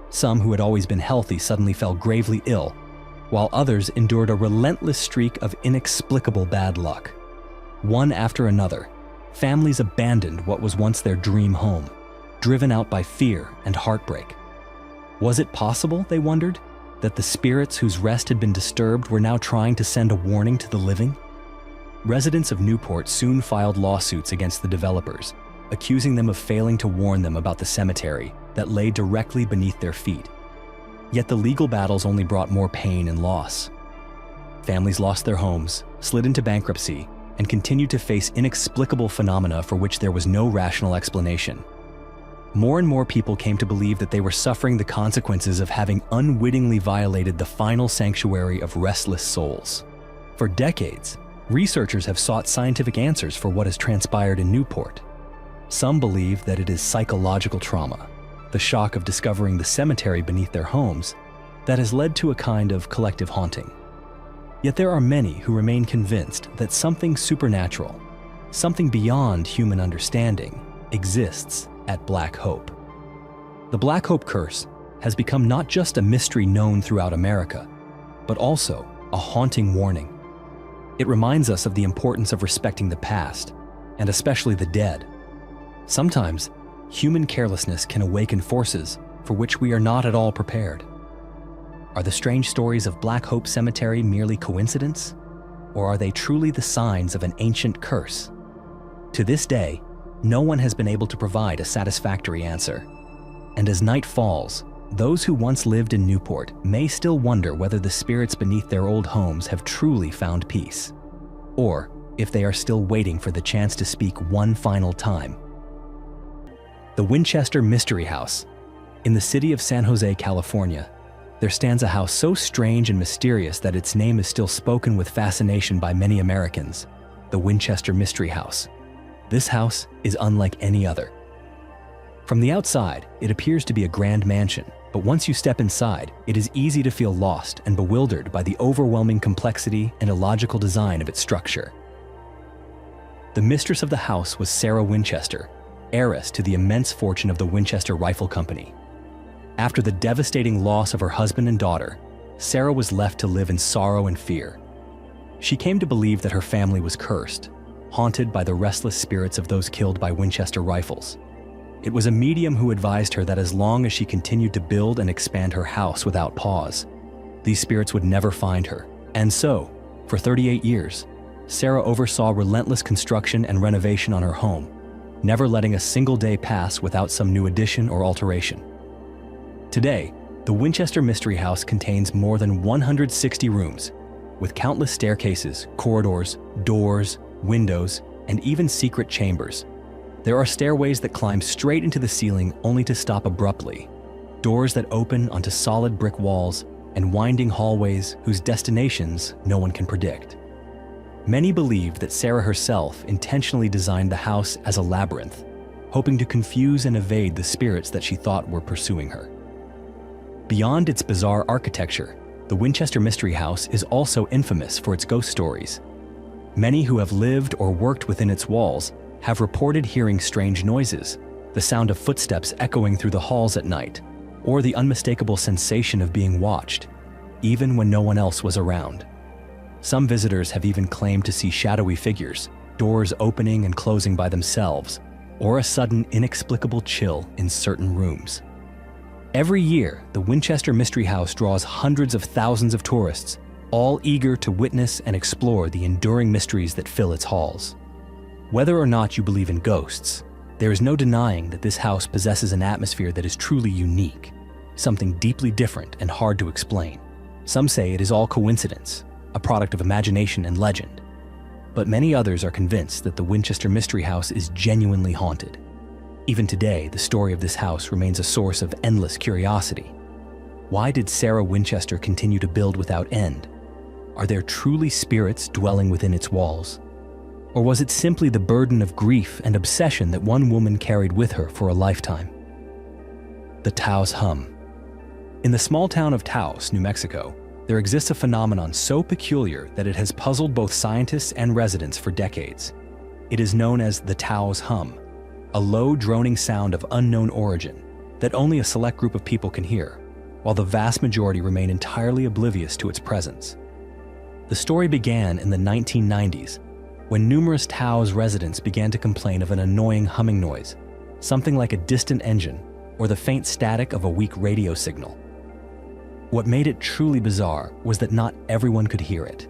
Some who had always been healthy suddenly fell gravely ill, while others endured a relentless streak of inexplicable bad luck. One after another, families abandoned what was once their dream home, driven out by fear and heartbreak. Was it possible, they wondered, that the spirits whose rest had been disturbed were now trying to send a warning to the living? Residents of Newport soon filed lawsuits against the developers, accusing them of failing to warn them about the cemetery that lay directly beneath their feet. Yet the legal battles only brought more pain and loss. Families lost their homes, slid into bankruptcy, and continued to face inexplicable phenomena for which there was no rational explanation. More and more people came to believe that they were suffering the consequences of having unwittingly violated the final sanctuary of restless souls. For decades, researchers have sought scientific answers for what has transpired in Newport. Some believe that it is psychological trauma, the shock of discovering the cemetery beneath their homes, that has led to a kind of collective haunting. Yet there are many who remain convinced that something supernatural, something beyond human understanding, exists at Black Hope. The Black Hope curse has become not just a mystery known throughout America, but also a haunting warning. It reminds us of the importance of respecting the past, and especially the dead. Sometimes, human carelessness can awaken forces for which we are not at all prepared. Are the strange stories of Black Hope Cemetery merely coincidence, or are they truly the signs of an ancient curse? To this day, no one has been able to provide a satisfactory answer. And as night falls, those who once lived in Newport may still wonder whether the spirits beneath their old homes have truly found peace, or if they are still waiting for the chance to speak one final time. The Winchester Mystery House. In the city of San Jose, California, there stands a house so strange and mysterious that its name is still spoken with fascination by many Americans, the Winchester Mystery House. This house is unlike any other. From the outside, it appears to be a grand mansion, but once you step inside, it is easy to feel lost and bewildered by the overwhelming complexity and illogical design of its structure. The mistress of the house was Sarah Winchester, heiress to the immense fortune of the Winchester Rifle Company. After the devastating loss of her husband and daughter, Sarah was left to live in sorrow and fear. She came to believe that her family was cursed, haunted by the restless spirits of those killed by Winchester rifles. It was a medium who advised her that as long as she continued to build and expand her house without pause, these spirits would never find her. And so, for 38 years, Sarah oversaw relentless construction and renovation on her home, never letting a single day pass without some new addition or alteration. Today, the Winchester Mystery House contains more than 160 rooms, with countless staircases, corridors, doors, windows, and even secret chambers. There are stairways that climb straight into the ceiling only to stop abruptly, doors that open onto solid brick walls, and winding hallways whose destinations no one can predict. Many believed that Sarah herself intentionally designed the house as a labyrinth, hoping to confuse and evade the spirits that she thought were pursuing her. Beyond its bizarre architecture, the Winchester Mystery House is also infamous for its ghost stories. Many who have lived or worked within its walls have reported hearing strange noises, the sound of footsteps echoing through the halls at night, or the unmistakable sensation of being watched, even when no one else was around. Some visitors have even claimed to see shadowy figures, doors opening and closing by themselves, or a sudden inexplicable chill in certain rooms. Every year, the Winchester Mystery House draws hundreds of thousands of tourists, all eager to witness and explore the enduring mysteries that fill its halls. Whether or not you believe in ghosts, there is no denying that this house possesses an atmosphere that is truly unique, something deeply different and hard to explain. Some say it is all coincidence, a product of imagination and legend. But many others are convinced that the Winchester Mystery House is genuinely haunted. Even today, the story of this house remains a source of endless curiosity. Why did Sarah Winchester continue to build without end? Are there truly spirits dwelling within its walls? Or was it simply the burden of grief and obsession that one woman carried with her for a lifetime? The Taos hum. In the small town of Taos, New Mexico, there exists a phenomenon so peculiar that it has puzzled both scientists and residents for decades. It is known as the Taos hum, a low droning sound of unknown origin that only a select group of people can hear, while the vast majority remain entirely oblivious to its presence. The story began in the 1990s, when numerous Taos residents began to complain of an annoying humming noise, something like a distant engine or the faint static of a weak radio signal. What made it truly bizarre was that not everyone could hear it.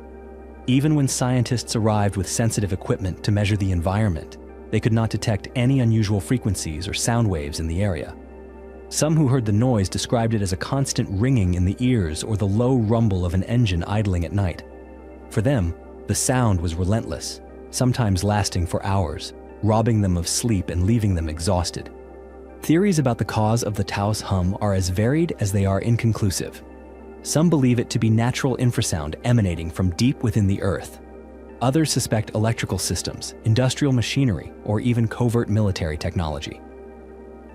Even when scientists arrived with sensitive equipment to measure the environment, they could not detect any unusual frequencies or sound waves in the area. Some who heard the noise described it as a constant ringing in the ears or the low rumble of an engine idling at night. For them, the sound was relentless, sometimes lasting for hours, robbing them of sleep and leaving them exhausted. Theories about the cause of the Taos hum are as varied as they are inconclusive. Some believe it to be natural infrasound emanating from deep within the earth. Others suspect electrical systems, industrial machinery, or even covert military technology.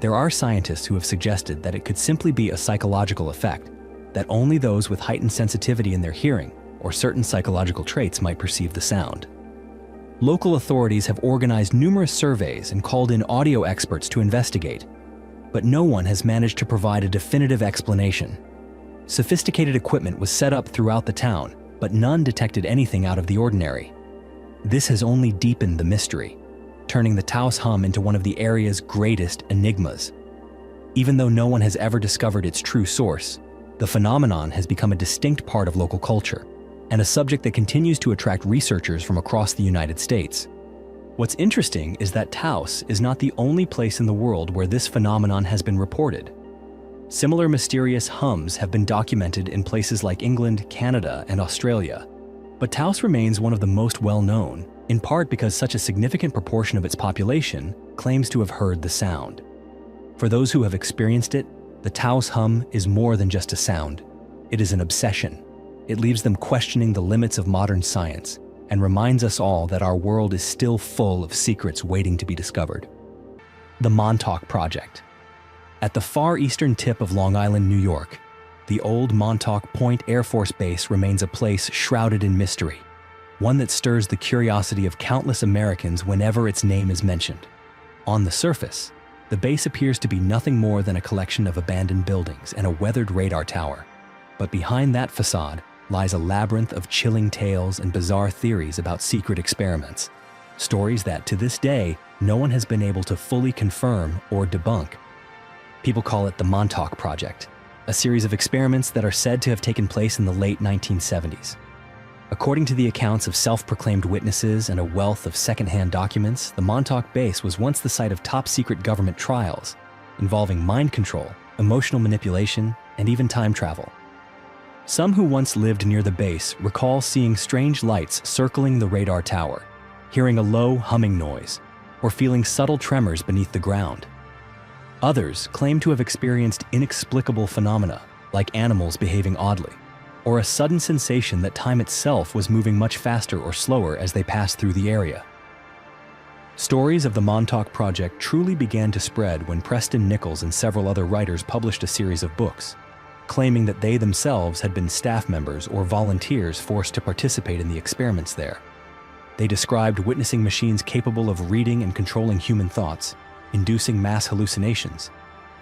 There are scientists who have suggested that it could simply be a psychological effect, that only those with heightened sensitivity in their hearing or certain psychological traits might perceive the sound. Local authorities have organized numerous surveys and called in audio experts to investigate, but no one has managed to provide a definitive explanation. Sophisticated equipment was set up throughout the town, but none detected anything out of the ordinary. This has only deepened the mystery, turning the Taos hum into one of the area's greatest enigmas. Even though no one has ever discovered its true source, the phenomenon has become a distinct part of local culture and a subject that continues to attract researchers from across the United States. What's interesting is that Taos is not the only place in the world where this phenomenon has been reported. Similar mysterious hums have been documented in places like England, Canada, and Australia. But Taos remains one of the most well-known, in part because such a significant proportion of its population claims to have heard the sound. For those who have experienced it, the Taos hum is more than just a sound. It is an obsession. It leaves them questioning the limits of modern science and reminds us all that our world is still full of secrets waiting to be discovered. The Montauk Project. At the far eastern tip of Long Island, New York, the old Montauk Point Air Force Base remains a place shrouded in mystery, one that stirs the curiosity of countless Americans whenever its name is mentioned. On the surface, the base appears to be nothing more than a collection of abandoned buildings and a weathered radar tower. But behind that facade lies a labyrinth of chilling tales and bizarre theories about secret experiments, stories that, to this day, no one has been able to fully confirm or debunk. People call it the Montauk Project, a series of experiments that are said to have taken place in the late 1970s. According to the accounts of self-proclaimed witnesses and a wealth of secondhand documents, the Montauk Base was once the site of top-secret government trials involving mind control, emotional manipulation, and even time travel. Some who once lived near the base recall seeing strange lights circling the radar tower, hearing a low humming noise, or feeling subtle tremors beneath the ground. Others claim to have experienced inexplicable phenomena, like animals behaving oddly, or a sudden sensation that time itself was moving much faster or slower as they passed through the area. Stories of the Montauk Project truly began to spread when Preston Nichols and several other writers published a series of books, claiming that they themselves had been staff members or volunteers forced to participate in the experiments there. They described witnessing machines capable of reading and controlling human thoughts, inducing mass hallucinations,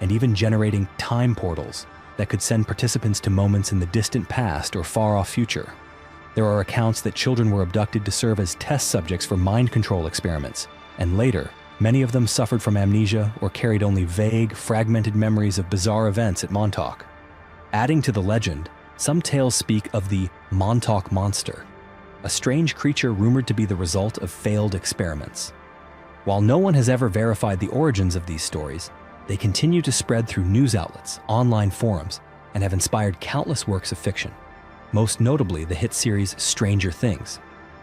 and even generating time portals that could send participants to moments in the distant past or far-off future. There are accounts that children were abducted to serve as test subjects for mind control experiments, and later, many of them suffered from amnesia or carried only vague, fragmented memories of bizarre events at Montauk. Adding to the legend, some tales speak of the Montauk Monster, a strange creature rumored to be the result of failed experiments. While no one has ever verified the origins of these stories, they continue to spread through news outlets, online forums, and have inspired countless works of fiction, most notably the hit series Stranger Things,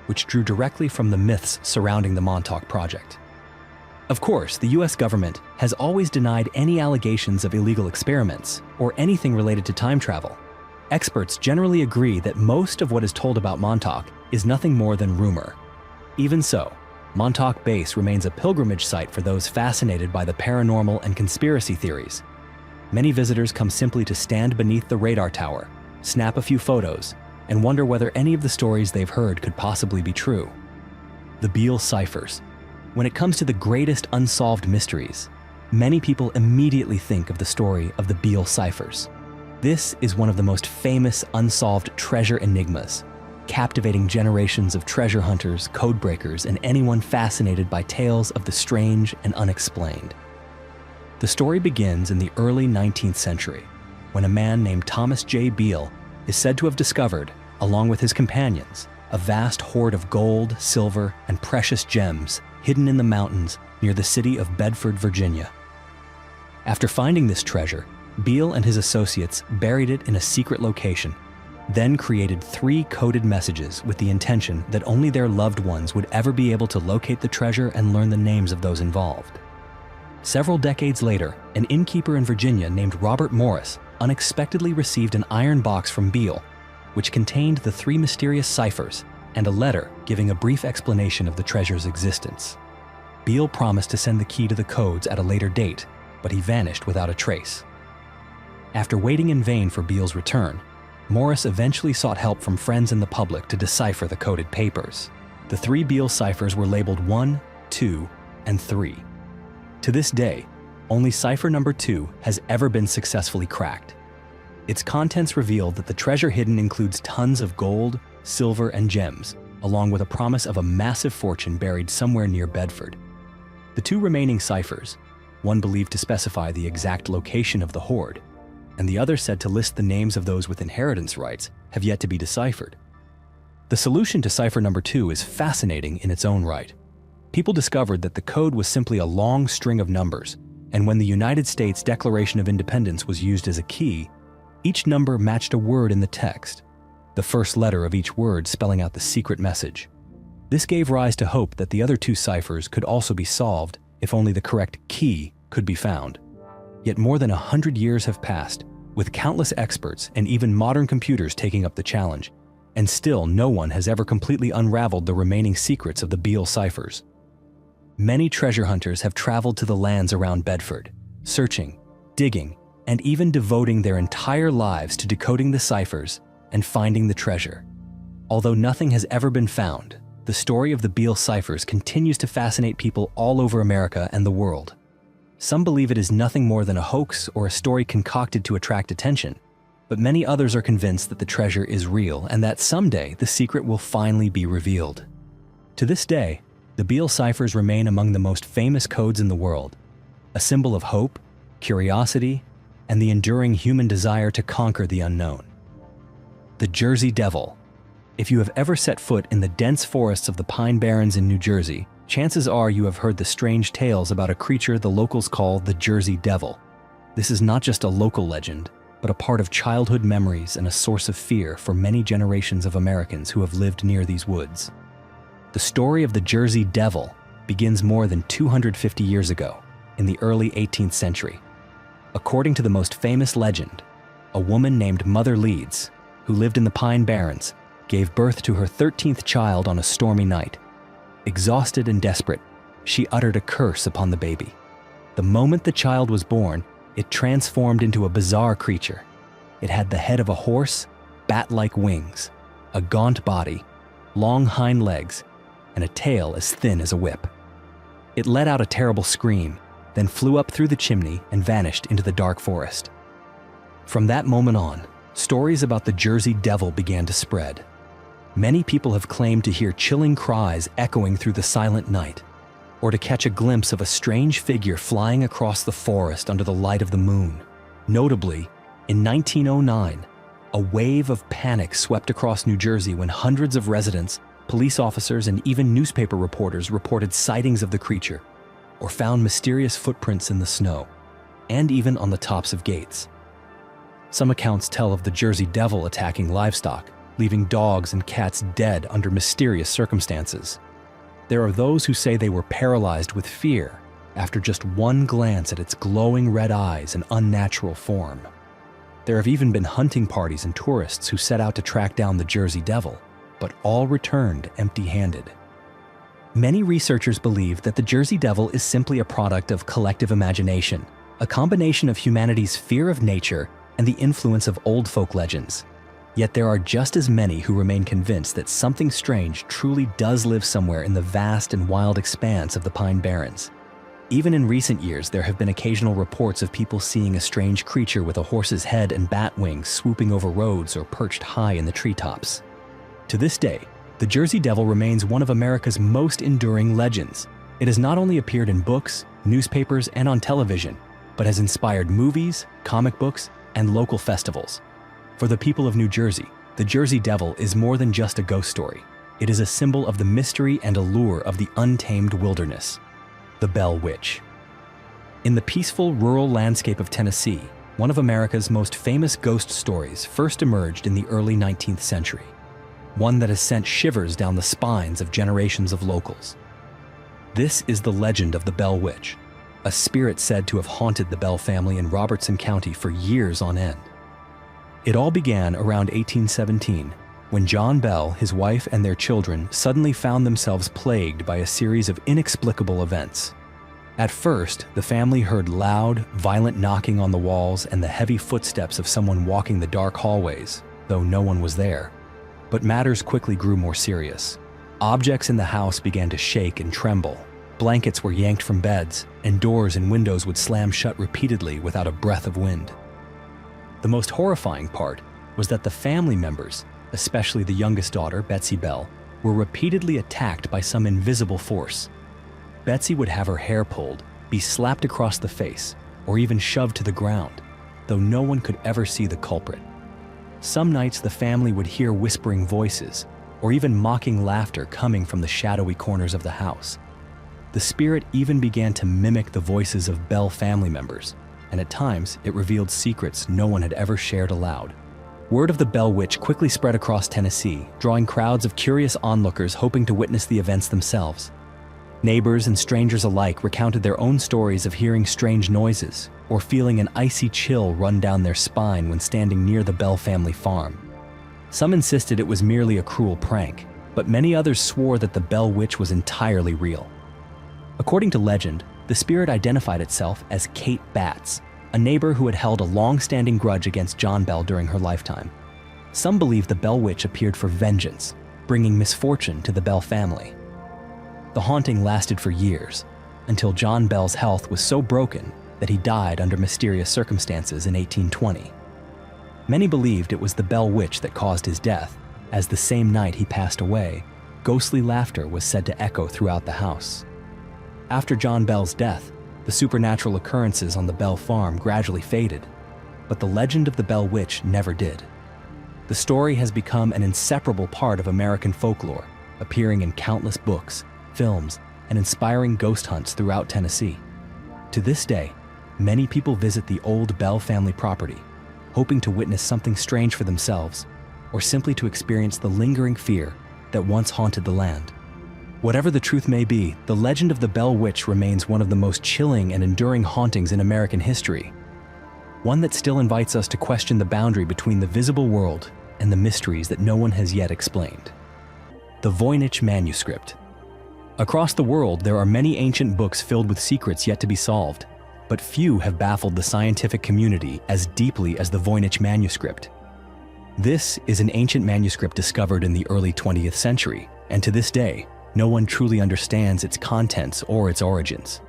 which drew directly from the myths surrounding the Montauk Project. Of course, the US government has always denied any allegations of illegal experiments or anything related to time travel. Experts generally agree that most of what is told about Montauk is nothing more than rumor. Even so, Montauk Base remains a pilgrimage site for those fascinated by the paranormal and conspiracy theories. Many visitors come simply to stand beneath the radar tower, snap a few photos, and wonder whether any of the stories they've heard could possibly be true. The Beale ciphers. When it comes to the greatest unsolved mysteries, many people immediately think of the story of the Beale ciphers. This is one of the most famous unsolved treasure enigmas, captivating generations of treasure hunters, code breakers, and anyone fascinated by tales of the strange and unexplained. The story begins in the early 19th century, when a man named Thomas J. Beale is said to have discovered, along with his companions, a vast hoard of gold, silver, and precious gems hidden in the mountains near the city of Bedford, Virginia. After finding this treasure, Beale and his associates buried it in a secret location, then created 3 coded messages with the intention that only their loved ones would ever be able to locate the treasure and learn the names of those involved. Several decades later, an innkeeper in Virginia named Robert Morris unexpectedly received an iron box from Beale, which contained the 3 mysterious ciphers and a letter giving a brief explanation of the treasure's existence. Beale promised to send the key to the codes at a later date, but he vanished without a trace. After waiting in vain for Beale's return, Morris eventually sought help from friends and the public to decipher the coded papers. The 3 Beale ciphers were labeled 1, 2, and 3. To this day, only cipher number 2 has ever been successfully cracked. Its contents reveal that the treasure hidden includes tons of gold, silver, and gems, along with a promise of a massive fortune buried somewhere near Bedford. The 2 remaining ciphers, one believed to specify the exact location of the hoard, and the other said to list the names of those with inheritance rights, have yet to be deciphered. The solution to cipher number 2 is fascinating in its own right. People discovered that the code was simply a long string of numbers, and when the United States Declaration of Independence was used as a key, each number matched a word in the text, the first letter of each word spelling out the secret message. This gave rise to hope that the other 2 ciphers could also be solved if only the correct key could be found. Yet more than 100 years have passed, with countless experts and even modern computers taking up the challenge, and still no one has ever completely unraveled the remaining secrets of the Beale ciphers. Many treasure hunters have traveled to the lands around Bedford, searching, digging, and even devoting their entire lives to decoding the ciphers and finding the treasure. Although nothing has ever been found, the story of the Beale ciphers continues to fascinate people all over America and the world. Some believe it is nothing more than a hoax or a story concocted to attract attention, but many others are convinced that the treasure is real and that someday the secret will finally be revealed. To this day, the Beale ciphers remain among the most famous codes in the world, a symbol of hope, curiosity, and the enduring human desire to conquer the unknown. The Jersey Devil. If you have ever set foot in the dense forests of the Pine Barrens in New Jersey, chances are you have heard the strange tales about a creature the locals call the Jersey Devil. This is not just a local legend, but a part of childhood memories and a source of fear for many generations of Americans who have lived near these woods. The story of the Jersey Devil begins more than 250 years ago, in the early 18th century. According to the most famous legend, a woman named Mother Leeds, who lived in the Pine Barrens, gave birth to her 13th child on a stormy night. Exhausted and desperate, she uttered a curse upon the baby. The moment the child was born, it transformed into a bizarre creature. It had the head of a horse, bat-like wings, a gaunt body, long hind legs, and a tail as thin as a whip. It let out a terrible scream, then flew up through the chimney and vanished into the dark forest. From that moment on, stories about the Jersey Devil began to spread. Many people have claimed to hear chilling cries echoing through the silent night, or to catch a glimpse of a strange figure flying across the forest under the light of the moon. Notably, in 1909, a wave of panic swept across New Jersey when hundreds of residents, police officers, and even newspaper reporters reported sightings of the creature, or found mysterious footprints in the snow, and even on the tops of gates. Some accounts tell of the Jersey Devil attacking livestock, leaving dogs and cats dead under mysterious circumstances. There are those who say they were paralyzed with fear after just one glance at its glowing red eyes and unnatural form. There have even been hunting parties and tourists who set out to track down the Jersey Devil, but all returned empty-handed. Many researchers believe that the Jersey Devil is simply a product of collective imagination, a combination of humanity's fear of nature and the influence of old folk legends. Yet there are just as many who remain convinced that something strange truly does live somewhere in the vast and wild expanse of the Pine Barrens. Even in recent years, there have been occasional reports of people seeing a strange creature with a horse's head and bat wings swooping over roads or perched high in the treetops. To this day, the Jersey Devil remains one of America's most enduring legends. It has not only appeared in books, newspapers, and on television, but has inspired movies, comic books, and local festivals. For the people of New Jersey, the Jersey Devil is more than just a ghost story. It is a symbol of the mystery and allure of the untamed wilderness, the Bell Witch. In the peaceful rural landscape of Tennessee, one of America's most famous ghost stories first emerged in the early 19th century, one that has sent shivers down the spines of generations of locals. This is the legend of the Bell Witch, a spirit said to have haunted the Bell family in Robertson County for years on end. It all began around 1817, when John Bell, his wife, and their children suddenly found themselves plagued by a series of inexplicable events. At first, the family heard loud, violent knocking on the walls and the heavy footsteps of someone walking the dark hallways, though no one was there. But matters quickly grew more serious. Objects in the house began to shake and tremble. Blankets were yanked from beds, and doors and windows would slam shut repeatedly without a breath of wind. The most horrifying part was that the family members, especially the youngest daughter, Betsy Bell, were repeatedly attacked by some invisible force. Betsy would have her hair pulled, be slapped across the face, or even shoved to the ground, though no one could ever see the culprit. Some nights the family would hear whispering voices, or even mocking laughter coming from the shadowy corners of the house. The spirit even began to mimic the voices of Bell family members, and at times it revealed secrets no one had ever shared aloud. Word of the Bell Witch quickly spread across Tennessee, drawing crowds of curious onlookers hoping to witness the events themselves. Neighbors and strangers alike recounted their own stories of hearing strange noises or feeling an icy chill run down their spine when standing near the Bell family farm. Some insisted it was merely a cruel prank, but many others swore that the Bell Witch was entirely real. According to legend, the spirit identified itself as Kate Batts, a neighbor who had held a long-standing grudge against John Bell during her lifetime. Some believe the Bell Witch appeared for vengeance, bringing misfortune to the Bell family. The haunting lasted for years, until John Bell's health was so broken that he died under mysterious circumstances in 1820. Many believed it was the Bell Witch that caused his death, as the same night he passed away, ghostly laughter was said to echo throughout the house. After John Bell's death, the supernatural occurrences on the Bell farm gradually faded, but the legend of the Bell Witch never did. The story has become an inseparable part of American folklore, appearing in countless books, films, and inspiring ghost hunts throughout Tennessee. To this day, many people visit the old Bell family property, hoping to witness something strange for themselves, or simply to experience the lingering fear that once haunted the land. Whatever the truth may be, the legend of the Bell Witch remains one of the most chilling and enduring hauntings in American history, one that still invites us to question the boundary between the visible world and the mysteries that no one has yet explained. The Voynich Manuscript. Across the world, there are many ancient books filled with secrets yet to be solved, but few have baffled the scientific community as deeply as the Voynich Manuscript. This is an ancient manuscript discovered in the early 20th century, and to this day, No one truly understands its contents or its origins.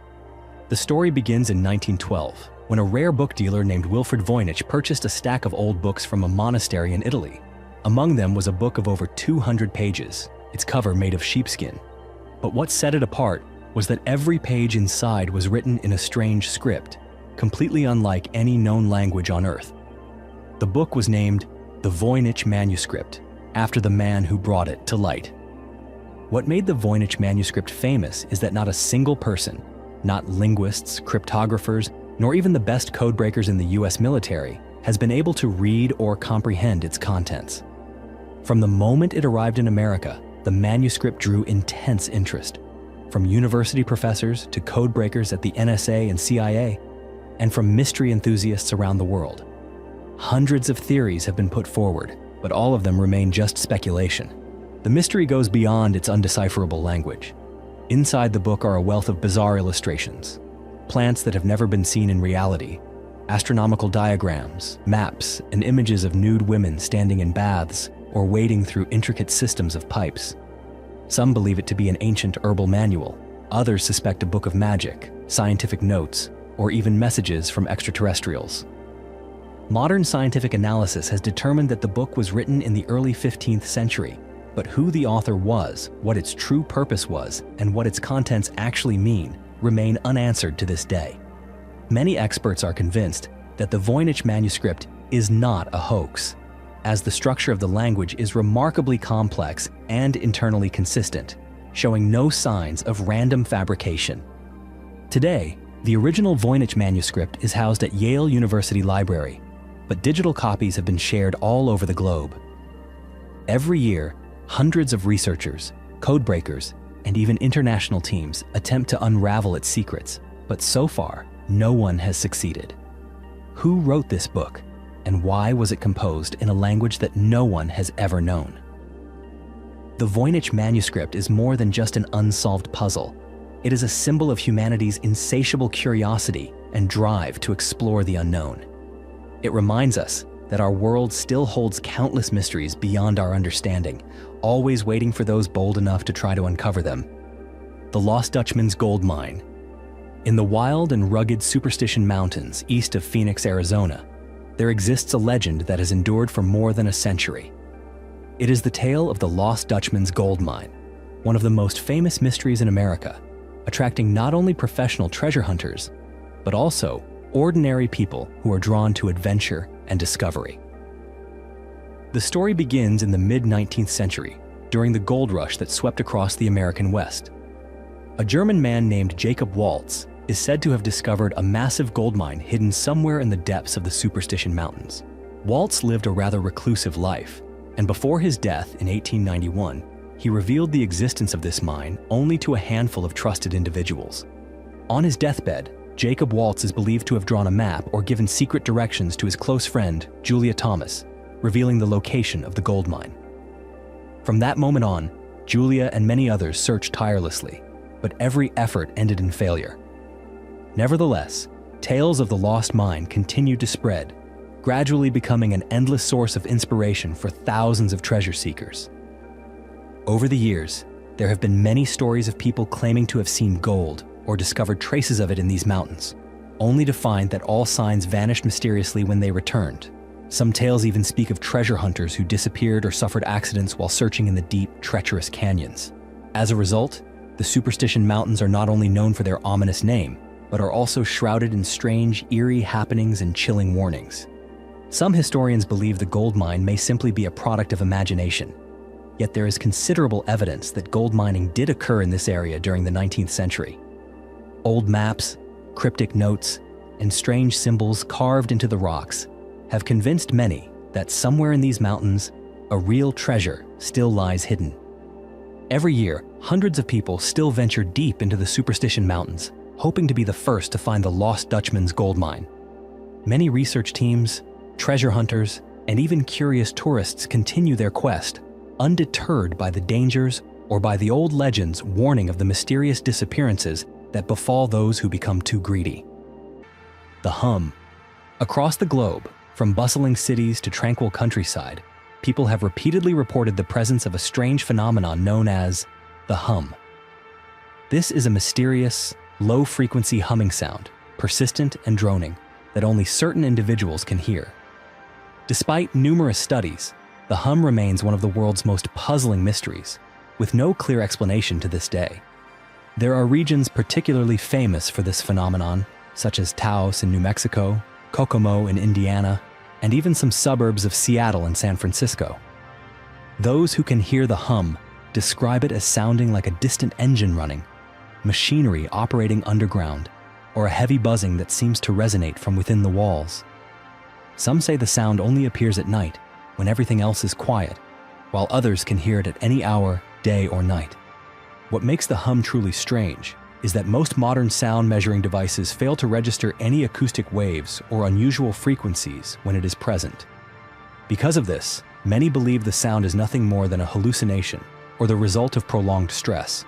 The story begins in 1912, when a rare book dealer named Wilfred Voynich purchased a stack of old books from a monastery in Italy. Among them was a book of over 200 pages, its cover made of sheepskin. But what set it apart was that every page inside was written in a strange script, completely unlike any known language on Earth. The book was named the Voynich Manuscript, after the man who brought it to light. What made the Voynich manuscript famous is that not a single person, not linguists, cryptographers, nor even the best codebreakers in the US military, has been able to read or comprehend its contents. From the moment it arrived in America, the manuscript drew intense interest, from university professors to codebreakers at the NSA and CIA, and from mystery enthusiasts around the world. Hundreds of theories have been put forward, but all of them remain just speculation. The mystery goes beyond its undecipherable language. Inside the book are a wealth of bizarre illustrations, plants that have never been seen in reality, astronomical diagrams, maps, and images of nude women standing in baths or wading through intricate systems of pipes. Some believe it to be an ancient herbal manual. Others suspect a book of magic, scientific notes, or even messages from extraterrestrials. Modern scientific analysis has determined that the book was written in the early 15th century, but who the author was, what its true purpose was, and what its contents actually mean remain unanswered to this day. Many experts are convinced that the Voynich manuscript is not a hoax, as the structure of the language is remarkably complex and internally consistent, showing no signs of random fabrication. Today, the original Voynich manuscript is housed at Yale University Library, but digital copies have been shared all over the globe. Every year, hundreds of researchers, codebreakers, and even international teams attempt to unravel its secrets, but so far, no one has succeeded. Who wrote this book, and why was it composed in a language that no one has ever known? The Voynich manuscript is more than just an unsolved puzzle. It is a symbol of humanity's insatiable curiosity and drive to explore the unknown. It reminds us that our world still holds countless mysteries beyond our understanding, always waiting for those bold enough to try to uncover them. The Lost Dutchman's Gold Mine. In the wild and rugged Superstition Mountains east of Phoenix, Arizona, there exists a legend that has endured for more than a century. It is the tale of the Lost Dutchman's Gold Mine, one of the most famous mysteries in America, attracting not only professional treasure hunters, but also ordinary people who are drawn to adventure and discovery. The story begins in the mid-19th century, during the gold rush that swept across the American West. A German man named Jacob Waltz is said to have discovered a massive gold mine hidden somewhere in the depths of the Superstition Mountains. Waltz lived a rather reclusive life, and before his death in 1891, he revealed the existence of this mine only to a handful of trusted individuals. On his deathbed, Jacob Waltz is believed to have drawn a map or given secret directions to his close friend, Julia Thomas, revealing the location of the gold mine. From that moment on, Julia and many others searched tirelessly, but every effort ended in failure. Nevertheless, tales of the lost mine continued to spread, gradually becoming an endless source of inspiration for thousands of treasure seekers. Over the years, there have been many stories of people claiming to have seen gold or discovered traces of it in these mountains, only to find that all signs vanished mysteriously when they returned. Some tales even speak of treasure hunters who disappeared or suffered accidents while searching in the deep, treacherous canyons. As a result, the Superstition Mountains are not only known for their ominous name, but are also shrouded in strange, eerie happenings and chilling warnings. Some historians believe the gold mine may simply be a product of imagination, yet there is considerable evidence that gold mining did occur in this area during the 19th century. Old maps, cryptic notes, and strange symbols carved into the rocks have convinced many that somewhere in these mountains, a real treasure still lies hidden. Every year, hundreds of people still venture deep into the Superstition Mountains, hoping to be the first to find the Lost Dutchman's gold mine. Many research teams, treasure hunters, and even curious tourists continue their quest, undeterred by the dangers or by the old legends warning of the mysterious disappearances that befall those who become too greedy. The hum. Across the globe, from bustling cities to tranquil countryside, people have repeatedly reported the presence of a strange phenomenon known as the hum. This is a mysterious, low-frequency humming sound, persistent and droning, that only certain individuals can hear. Despite numerous studies, the hum remains one of the world's most puzzling mysteries, with no clear explanation to this day. There are regions particularly famous for this phenomenon, such as Taos in New Mexico, Kokomo in Indiana, and even some suburbs of Seattle and San Francisco. Those who can hear the hum describe it as sounding like a distant engine running, machinery operating underground, or a heavy buzzing that seems to resonate from within the walls. Some say the sound only appears at night, when everything else is quiet, while others can hear it at any hour, day or night. What makes the hum truly strange is that most modern sound measuring devices fail to register any acoustic waves or unusual frequencies when it is present. Because of this, many believe the sound is nothing more than a hallucination or the result of prolonged stress.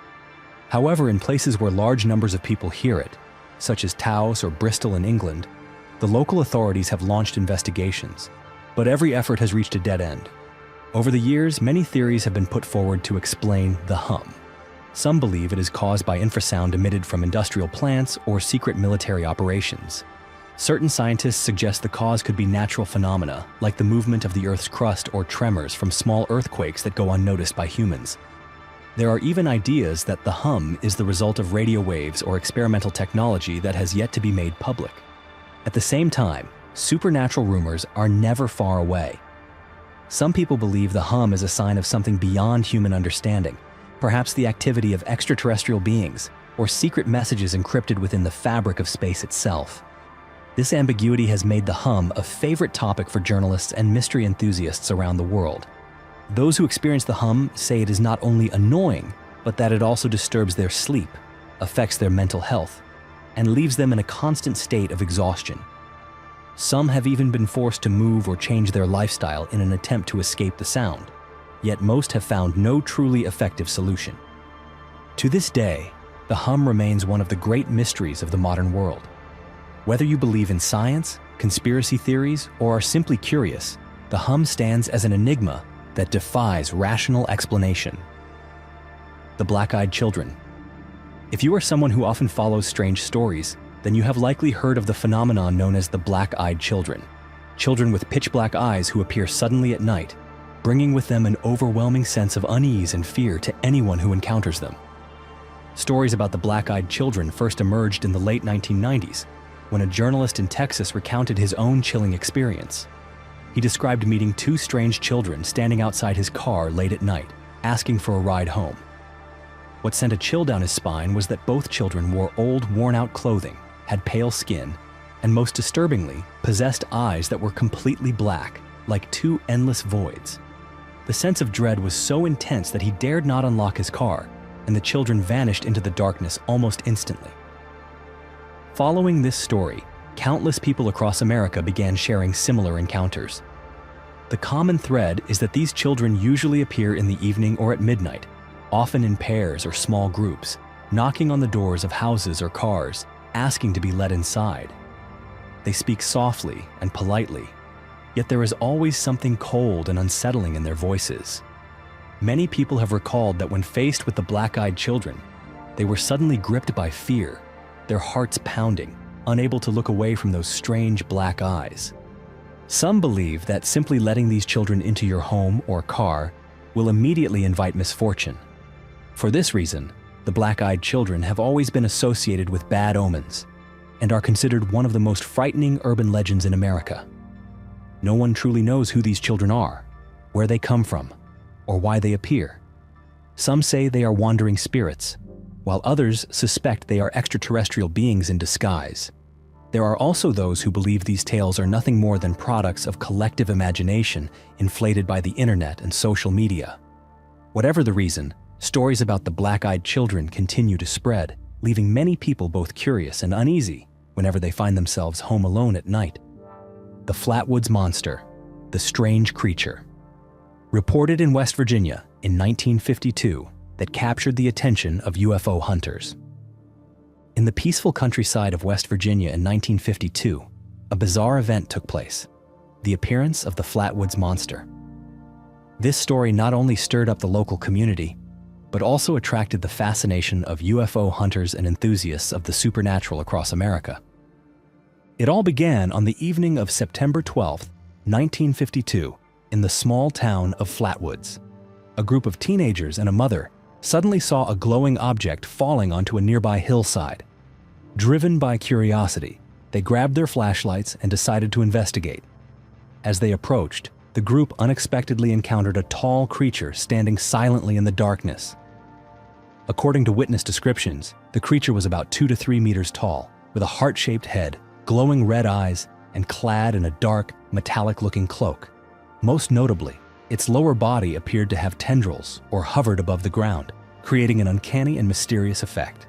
However, in places where large numbers of people hear it, such as Taos or Bristol in England, the local authorities have launched investigations, but every effort has reached a dead end. Over the years, many theories have been put forward to explain the hum. Some believe it is caused by infrasound emitted from industrial plants or secret military operations. Certain scientists suggest the cause could be natural phenomena, like the movement of the Earth's crust or tremors from small earthquakes that go unnoticed by humans. There are even ideas that the hum is the result of radio waves or experimental technology that has yet to be made public. At the same time, supernatural rumors are never far away. Some people believe the hum is a sign of something beyond human understanding, perhaps the activity of extraterrestrial beings or secret messages encrypted within the fabric of space itself. This ambiguity has made the hum a favorite topic for journalists and mystery enthusiasts around the world. Those who experience the hum say it is not only annoying, but that it also disturbs their sleep, affects their mental health, and leaves them in a constant state of exhaustion. Some have even been forced to move or change their lifestyle in an attempt to escape the sound, yet most have found no truly effective solution. To this day, the hum remains one of the great mysteries of the modern world. Whether you believe in science, conspiracy theories, or are simply curious, the hum stands as an enigma that defies rational explanation. The black-eyed children. If you are someone who often follows strange stories, then you have likely heard of the phenomenon known as the black-eyed children. Children with pitch-black eyes who appear suddenly at night, bringing with them an overwhelming sense of unease and fear to anyone who encounters them. Stories about the black-eyed children first emerged in the late 1990s, when a journalist in Texas recounted his own chilling experience. He described meeting two strange children standing outside his car late at night, asking for a ride home. What sent a chill down his spine was that both children wore old, worn-out clothing, had pale skin, and most disturbingly, possessed eyes that were completely black, like two endless voids. The sense of dread was so intense that he dared not unlock his car, and the children vanished into the darkness almost instantly. Following this story, countless people across America began sharing similar encounters. The common thread is that these children usually appear in the evening or at midnight, often in pairs or small groups, knocking on the doors of houses or cars, asking to be let inside. They speak softly and politely, yet there is always something cold and unsettling in their voices. Many people have recalled that when faced with the black-eyed children, they were suddenly gripped by fear, their hearts pounding, unable to look away from those strange black eyes. Some believe that simply letting these children into your home or car will immediately invite misfortune. For this reason, the black-eyed children have always been associated with bad omens and are considered one of the most frightening urban legends in America. No one truly knows who these children are, where they come from, or why they appear. Some say they are wandering spirits, while others suspect they are extraterrestrial beings in disguise. There are also those who believe these tales are nothing more than products of collective imagination inflated by the internet and social media. Whatever the reason, stories about the black-eyed children continue to spread, leaving many people both curious and uneasy whenever they find themselves home alone at night. The Flatwoods Monster, the strange creature. Reported in West Virginia in 1952, that captured the attention of UFO hunters. In the peaceful countryside of West Virginia in 1952, a bizarre event took place: the appearance of the Flatwoods Monster. This story not only stirred up the local community, but also attracted the fascination of UFO hunters and enthusiasts of the supernatural across America. It all began on the evening of September 12, 1952, in the small town of Flatwoods. A group of teenagers and a mother suddenly saw a glowing object falling onto a nearby hillside. Driven by curiosity, they grabbed their flashlights and decided to investigate. As they approached, the group unexpectedly encountered a tall creature standing silently in the darkness. According to witness descriptions, the creature was about 2 to 3 meters tall, with a heart-shaped head, glowing red eyes, and clad in a dark, metallic-looking cloak. Most notably, its lower body appeared to have tendrils or hovered above the ground, creating an uncanny and mysterious effect.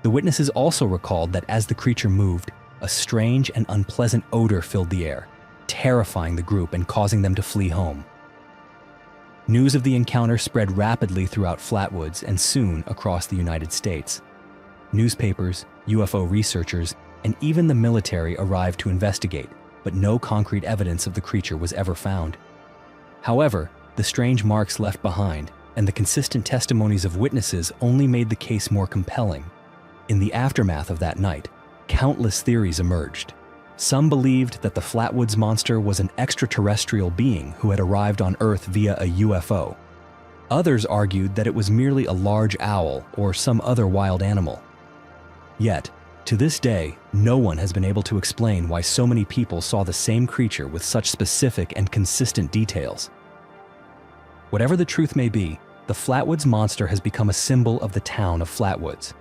The witnesses also recalled that as the creature moved, a strange and unpleasant odor filled the air, terrifying the group and causing them to flee home. News of the encounter spread rapidly throughout Flatwoods and soon across the United States. Newspapers, UFO researchers, and even the military arrived to investigate, but no concrete evidence of the creature was ever found. However, the strange marks left behind and the consistent testimonies of witnesses only made the case more compelling. In the aftermath of that night, countless theories emerged. Some believed that the Flatwoods monster was an extraterrestrial being who had arrived on Earth via a UFO. Others argued that it was merely a large owl or some other wild animal. Yet, to this day, no one has been able to explain why so many people saw the same creature with such specific and consistent details. Whatever the truth may be, the Flatwoods monster has become a symbol of the town of Flatwoods.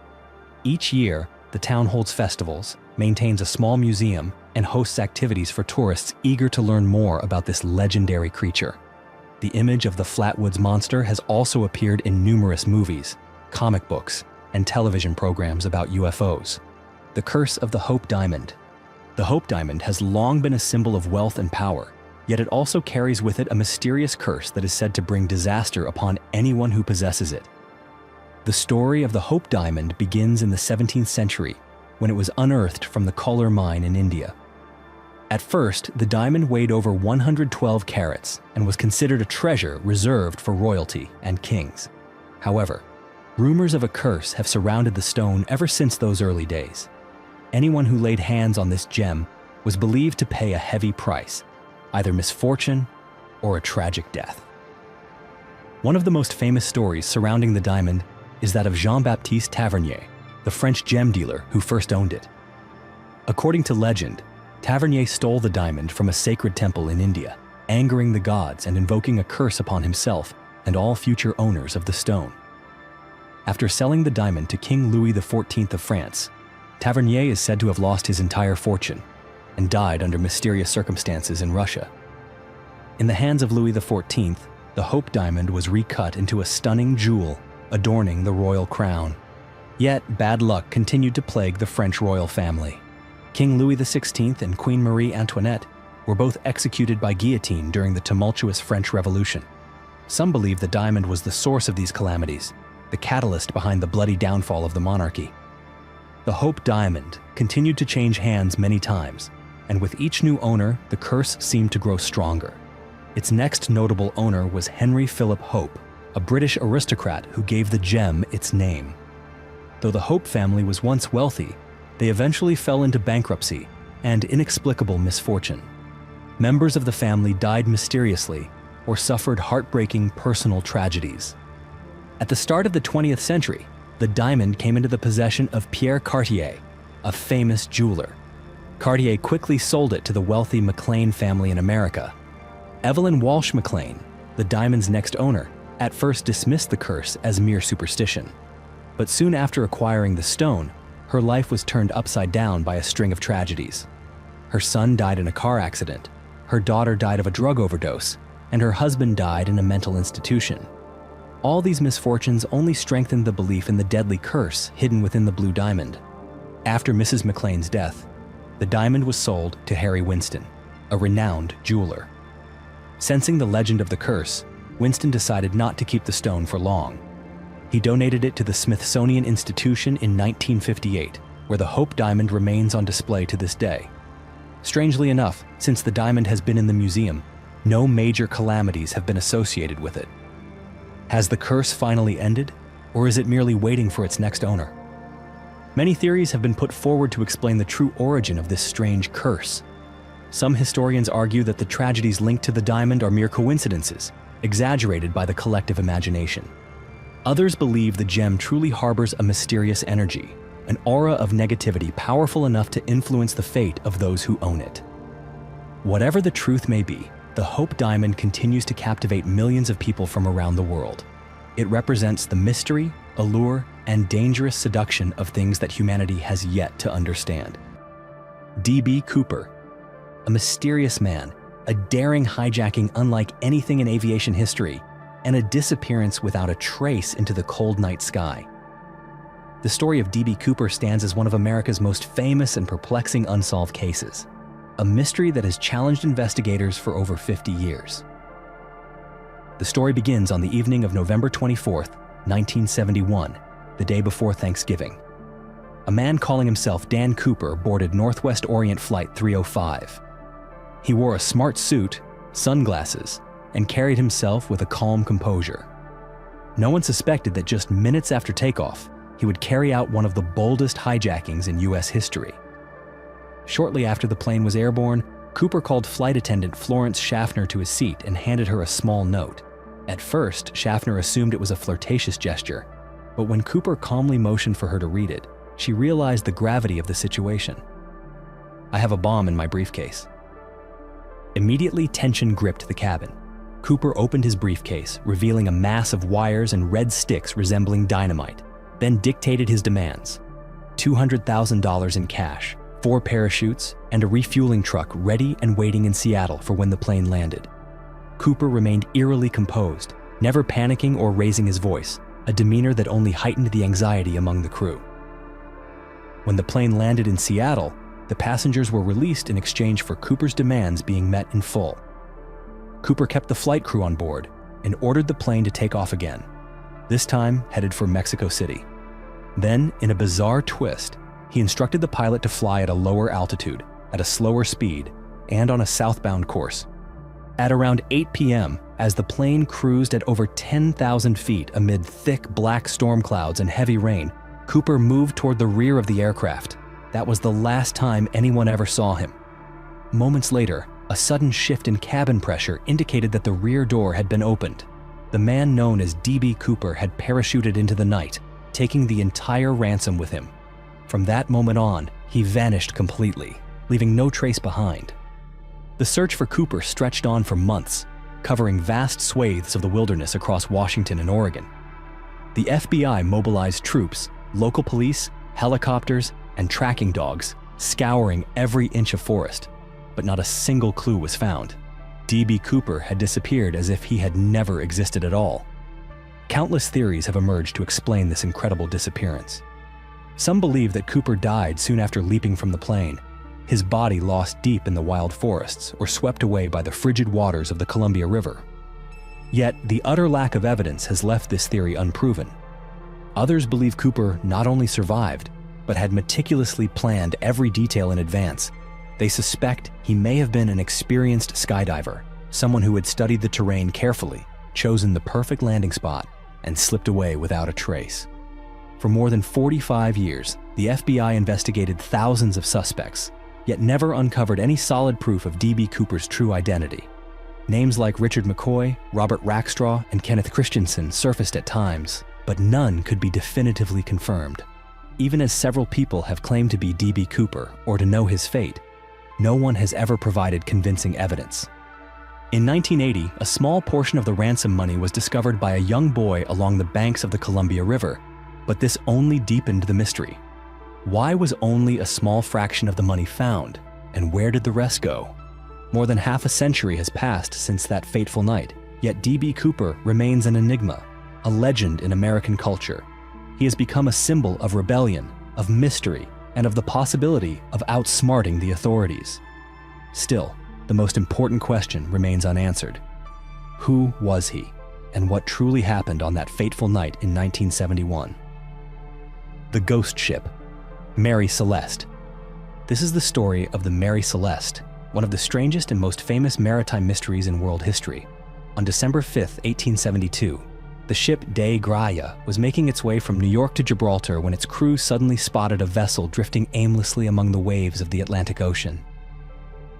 Each year, the town holds festivals, maintains a small museum, and hosts activities for tourists eager to learn more about this legendary creature. The image of the Flatwoods monster has also appeared in numerous movies, comic books, and television programs about UFOs. The Curse of the Hope Diamond. The Hope Diamond has long been a symbol of wealth and power, yet it also carries with it a mysterious curse that is said to bring disaster upon anyone who possesses it. The story of the Hope Diamond begins in the 17th century, when it was unearthed from the Kolar mine in India. At first, the diamond weighed over 112 carats and was considered a treasure reserved for royalty and kings. However, rumors of a curse have surrounded the stone ever since those early days. Anyone who laid hands on this gem was believed to pay a heavy price, either misfortune or a tragic death. One of the most famous stories surrounding the diamond is that of Jean-Baptiste Tavernier, the French gem dealer who first owned it. According to legend, Tavernier stole the diamond from a sacred temple in India, angering the gods and invoking a curse upon himself and all future owners of the stone. After selling the diamond to King Louis XIV of France, Tavernier is said to have lost his entire fortune and died under mysterious circumstances in Russia. In the hands of Louis XIV, the Hope Diamond was recut into a stunning jewel adorning the royal crown. Yet bad luck continued to plague the French royal family. King Louis XVI and Queen Marie Antoinette were both executed by guillotine during the tumultuous French Revolution. Some believe the diamond was the source of these calamities, the catalyst behind the bloody downfall of the monarchy. The Hope Diamond continued to change hands many times, and with each new owner, the curse seemed to grow stronger. Its next notable owner was Henry Philip Hope, a British aristocrat who gave the gem its name. Though the Hope family was once wealthy, they eventually fell into bankruptcy and inexplicable misfortune. Members of the family died mysteriously or suffered heartbreaking personal tragedies. At the start of the 20th century, the diamond came into the possession of Pierre Cartier, a famous jeweler. Cartier quickly sold it to the wealthy McLean family in America. Evelyn Walsh McLean, the diamond's next owner, at first dismissed the curse as mere superstition. But soon after acquiring the stone, her life was turned upside down by a string of tragedies. Her son died in a car accident, her daughter died of a drug overdose, and her husband died in a mental institution. All these misfortunes only strengthened the belief in the deadly curse hidden within the blue diamond. After Mrs. McLean's death, the diamond was sold to Harry Winston, a renowned jeweler. Sensing the legend of the curse, Winston decided not to keep the stone for long. He donated it to the Smithsonian Institution in 1958, where the Hope Diamond remains on display to this day. Strangely enough, since the diamond has been in the museum, no major calamities have been associated with it. Has the curse finally ended, or is it merely waiting for its next owner? Many theories have been put forward to explain the true origin of this strange curse. Some historians argue that the tragedies linked to the diamond are mere coincidences, exaggerated by the collective imagination. Others believe the gem truly harbors a mysterious energy, an aura of negativity powerful enough to influence the fate of those who own it. Whatever the truth may be, the Hope Diamond continues to captivate millions of people from around the world. It represents the mystery, allure, and dangerous seduction of things that humanity has yet to understand. D.B. Cooper, a mysterious man, a daring hijacking unlike anything in aviation history, and a disappearance without a trace into the cold night sky. The story of D.B. Cooper stands as one of America's most famous and perplexing unsolved cases, a mystery that has challenged investigators for over 50 years. The story begins on the evening of November 24th, 1971, the day before Thanksgiving. A man calling himself Dan Cooper boarded Northwest Orient Flight 305. He wore a smart suit, sunglasses, and carried himself with a calm composure. No one suspected that just minutes after takeoff, he would carry out one of the boldest hijackings in U.S. history. Shortly after the plane was airborne, Cooper called flight attendant Florence Schaffner to his seat and handed her a small note. At first, Schaffner assumed it was a flirtatious gesture, but when Cooper calmly motioned for her to read it, she realized the gravity of the situation. "I have a bomb in my briefcase." Immediately, tension gripped the cabin. Cooper opened his briefcase, revealing a mass of wires and red sticks resembling dynamite, then dictated his demands: $200,000 in cash, 4 parachutes, and a refueling truck ready and waiting in Seattle for when the plane landed. Cooper remained eerily composed, never panicking or raising his voice, a demeanor that only heightened the anxiety among the crew. When the plane landed in Seattle, the passengers were released in exchange for Cooper's demands being met in full. Cooper kept the flight crew on board and ordered the plane to take off again, this time headed for Mexico City. Then, in a bizarre twist, he instructed the pilot to fly at a lower altitude, at a slower speed, and on a southbound course. At around 8 p.m., as the plane cruised at over 10,000 feet amid thick black storm clouds and heavy rain, Cooper moved toward the rear of the aircraft. That was the last time anyone ever saw him. Moments later, a sudden shift in cabin pressure indicated that the rear door had been opened. The man known as D.B. Cooper had parachuted into the night, taking the entire ransom with him. From that moment on, he vanished completely, leaving no trace behind. The search for Cooper stretched on for months, covering vast swathes of the wilderness across Washington and Oregon. The FBI mobilized troops, local police, helicopters, and tracking dogs, scouring every inch of forest, but not a single clue was found. D.B. Cooper had disappeared as if he had never existed at all. Countless theories have emerged to explain this incredible disappearance. Some believe that Cooper died soon after leaping from the plane, his body lost deep in the wild forests or swept away by the frigid waters of the Columbia River. Yet, the utter lack of evidence has left this theory unproven. Others believe Cooper not only survived, but had meticulously planned every detail in advance. They suspect he may have been an experienced skydiver, someone who had studied the terrain carefully, chosen the perfect landing spot, and slipped away without a trace. For more than 45 years, the FBI investigated thousands of suspects, yet never uncovered any solid proof of D.B. Cooper's true identity. Names like Richard McCoy, Robert Rackstraw, and Kenneth Christensen surfaced at times, but none could be definitively confirmed. Even as several people have claimed to be D.B. Cooper or to know his fate, no one has ever provided convincing evidence. In 1980, a small portion of the ransom money was discovered by a young boy along the banks of the Columbia River, but this only deepened the mystery. Why was only a small fraction of the money found, and where did the rest go? More than half a century has passed since that fateful night, yet D.B. Cooper remains an enigma, a legend in American culture. He has become a symbol of rebellion, of mystery, and of the possibility of outsmarting the authorities. Still, the most important question remains unanswered. Who was he, and what truly happened on that fateful night in 1971? The Ghost Ship, Mary Celeste. This is the story of the Mary Celeste, one of the strangest and most famous maritime mysteries in world history. On December 5, 1872, The ship Dei Graia was making its way from New York to Gibraltar when its crew suddenly spotted a vessel drifting aimlessly among the waves of the Atlantic Ocean.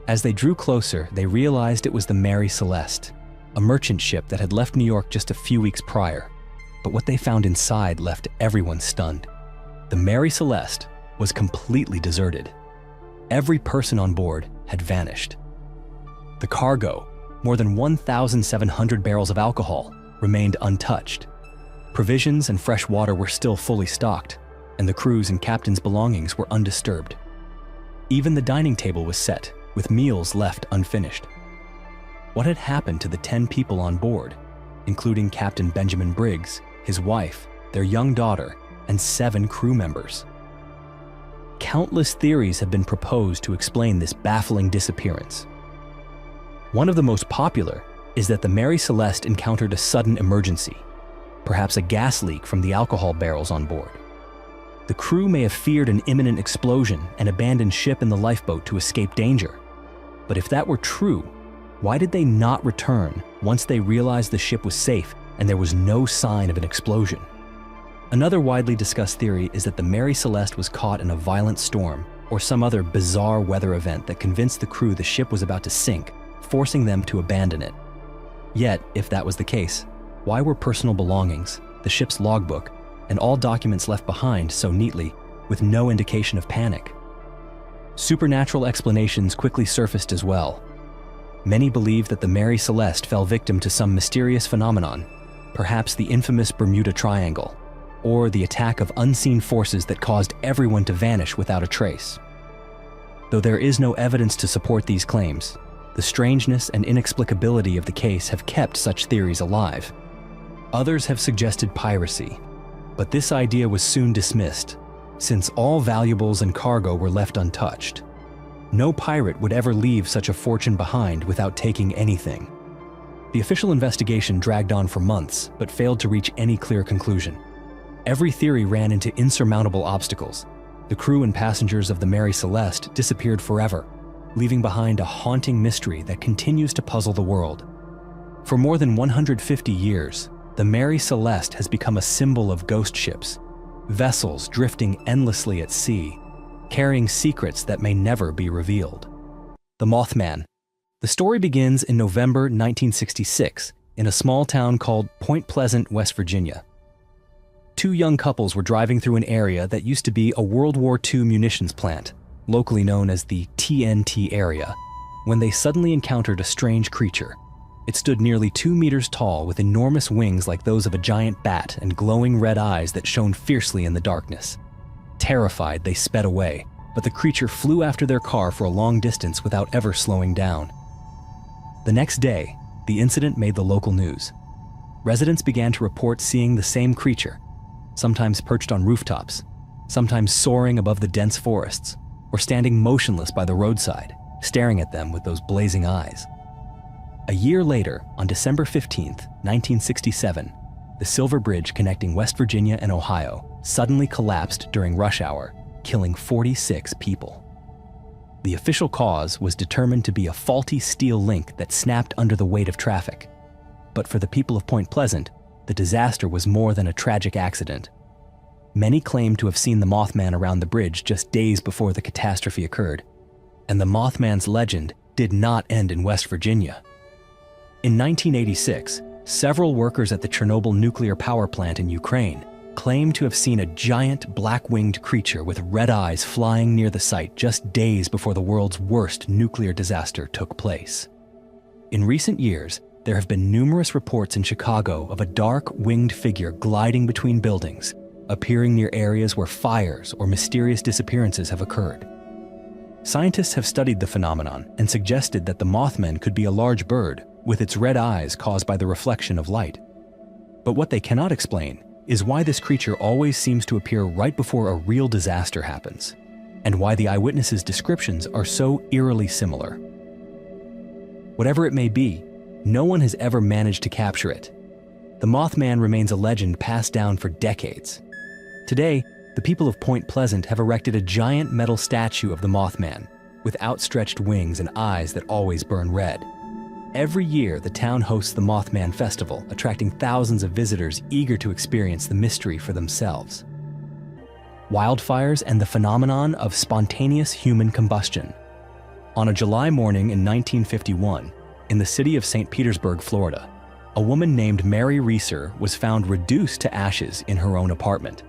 As they drew closer, they realized it was the Mary Celeste, a merchant ship that had left New York just a few weeks prior. But what they found inside left everyone stunned. The Mary Celeste was completely deserted. Every person on board had vanished. The cargo, more than 1,700 barrels of alcohol, remained untouched. Provisions and fresh water were still fully stocked, and the crew's and captain's belongings were undisturbed. Even the dining table was set, with meals left unfinished. What had happened to the 10 people on board, including Captain Benjamin Briggs, his wife, their young daughter, and 7 crew members? Countless theories have been proposed to explain this baffling disappearance. One of the most popular is that the Mary Celeste encountered a sudden emergency, perhaps a gas leak from the alcohol barrels on board. The crew may have feared an imminent explosion and abandoned ship in the lifeboat to escape danger. But if that were true, why did they not return once they realized the ship was safe and there was no sign of an explosion? Another widely discussed theory is that the Mary Celeste was caught in a violent storm or some other bizarre weather event that convinced the crew the ship was about to sink, forcing them to abandon it. Yet, if that was the case, why were personal belongings, the ship's logbook, and all documents left behind so neatly, with no indication of panic? Supernatural explanations quickly surfaced as well. Many believe that the Mary Celeste fell victim to some mysterious phenomenon, perhaps the infamous Bermuda Triangle, or the attack of unseen forces that caused everyone to vanish without a trace. Though there is no evidence to support these claims, the strangeness and inexplicability of the case have kept such theories alive. Others have suggested piracy, but this idea was soon dismissed, since all valuables and cargo were left untouched. No pirate would ever leave such a fortune behind without taking anything. The official investigation dragged on for months, but failed to reach any clear conclusion. Every theory ran into insurmountable obstacles. The crew and passengers of the Mary Celeste disappeared forever, leaving behind a haunting mystery that continues to puzzle the world. For more than 150 years, the Mary Celeste has become a symbol of ghost ships, vessels drifting endlessly at sea, carrying secrets that may never be revealed. The Mothman. The story begins in November 1966 in a small town called Point Pleasant, West Virginia. 2 young couples were driving through an area that used to be a World War II munitions plant, locally known as the TNT area, when they suddenly encountered a strange creature. It stood nearly 2 meters tall with enormous wings like those of a giant bat and glowing red eyes that shone fiercely in the darkness. Terrified, they sped away, but the creature flew after their car for a long distance without ever slowing down. The next day, the incident made the local news. Residents began to report seeing the same creature, sometimes perched on rooftops, sometimes soaring above the dense forests, or standing motionless by the roadside, staring at them with those blazing eyes. A year later, on December 15th, 1967, the Silver Bridge connecting West Virginia and Ohio suddenly collapsed during rush hour, killing 46 people. The official cause was determined to be a faulty steel link that snapped under the weight of traffic. But for the people of Point Pleasant, the disaster was more than a tragic accident. Many claim to have seen the Mothman around the bridge just days before the catastrophe occurred. And the Mothman's legend did not end in West Virginia. In 1986, several workers at the Chernobyl nuclear power plant in Ukraine claimed to have seen a giant black-winged creature with red eyes flying near the site just days before the world's worst nuclear disaster took place. In recent years, there have been numerous reports in Chicago of a dark, winged figure gliding between buildings, appearing near areas where fires or mysterious disappearances have occurred. Scientists have studied the phenomenon and suggested that the Mothman could be a large bird with its red eyes caused by the reflection of light. But what they cannot explain is why this creature always seems to appear right before a real disaster happens, and why the eyewitnesses' descriptions are so eerily similar. Whatever it may be, no one has ever managed to capture it. The Mothman remains a legend passed down for decades. Today, the people of Point Pleasant have erected a giant metal statue of the Mothman with outstretched wings and eyes that always burn red. Every year, the town hosts the Mothman Festival, attracting thousands of visitors eager to experience the mystery for themselves. Wildfires and the phenomenon of spontaneous human combustion. On a July morning in 1951, in the city of St. Petersburg, Florida, a woman named Mary Reeser was found reduced to ashes in her own apartment.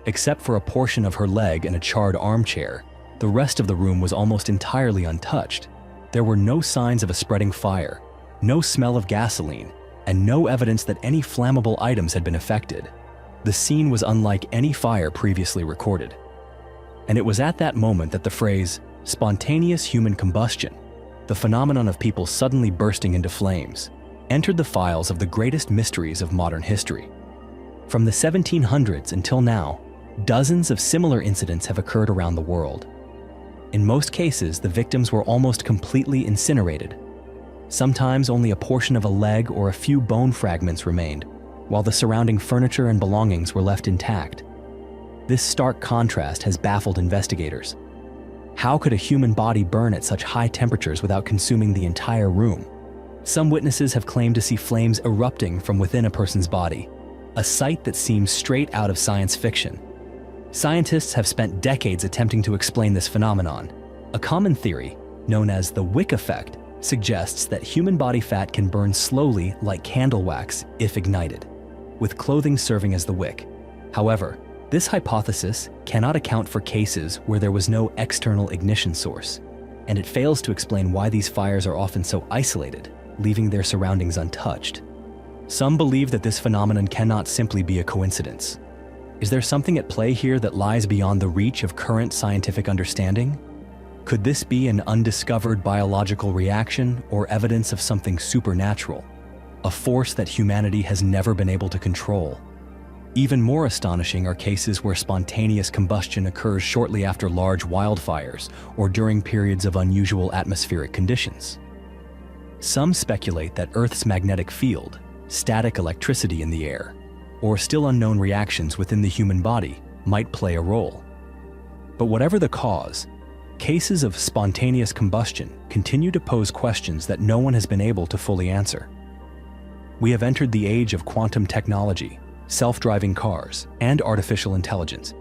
Except for a portion of her leg and a charred armchair, the rest of the room was almost entirely untouched. There were no signs of a spreading fire, no smell of gasoline, and no evidence that any flammable items had been affected. The scene was unlike any fire previously recorded. And it was at that moment that the phrase, spontaneous human combustion, the phenomenon of people suddenly bursting into flames, entered the files of the greatest mysteries of modern history. From the 1700s until now, dozens of similar incidents have occurred around the world. In most cases, the victims were almost completely incinerated. Sometimes only a portion of a leg or a few bone fragments remained, while the surrounding furniture and belongings were left intact. This stark contrast has baffled investigators. How could a human body burn at such high temperatures without consuming the entire room? Some witnesses have claimed to see flames erupting from within a person's body, a sight that seems straight out of science fiction. Scientists have spent decades attempting to explain this phenomenon. A common theory, known as the wick effect, suggests that human body fat can burn slowly like candle wax if ignited, with clothing serving as the wick. However, this hypothesis cannot account for cases where there was no external ignition source, and it fails to explain why these fires are often so isolated, leaving their surroundings untouched. Some believe that this phenomenon cannot simply be a coincidence. Is there something at play here that lies beyond the reach of current scientific understanding? Could this be an undiscovered biological reaction or evidence of something supernatural, a force that humanity has never been able to control? Even more astonishing are cases where spontaneous combustion occurs shortly after large wildfires or during periods of unusual atmospheric conditions. Some speculate that Earth's magnetic field, static electricity in the air, or still unknown reactions within the human body might play a role. But whatever the cause, cases of spontaneous combustion continue to pose questions that no one has been able to fully answer. We have entered the age of quantum technology, self-driving cars, and artificial intelligence,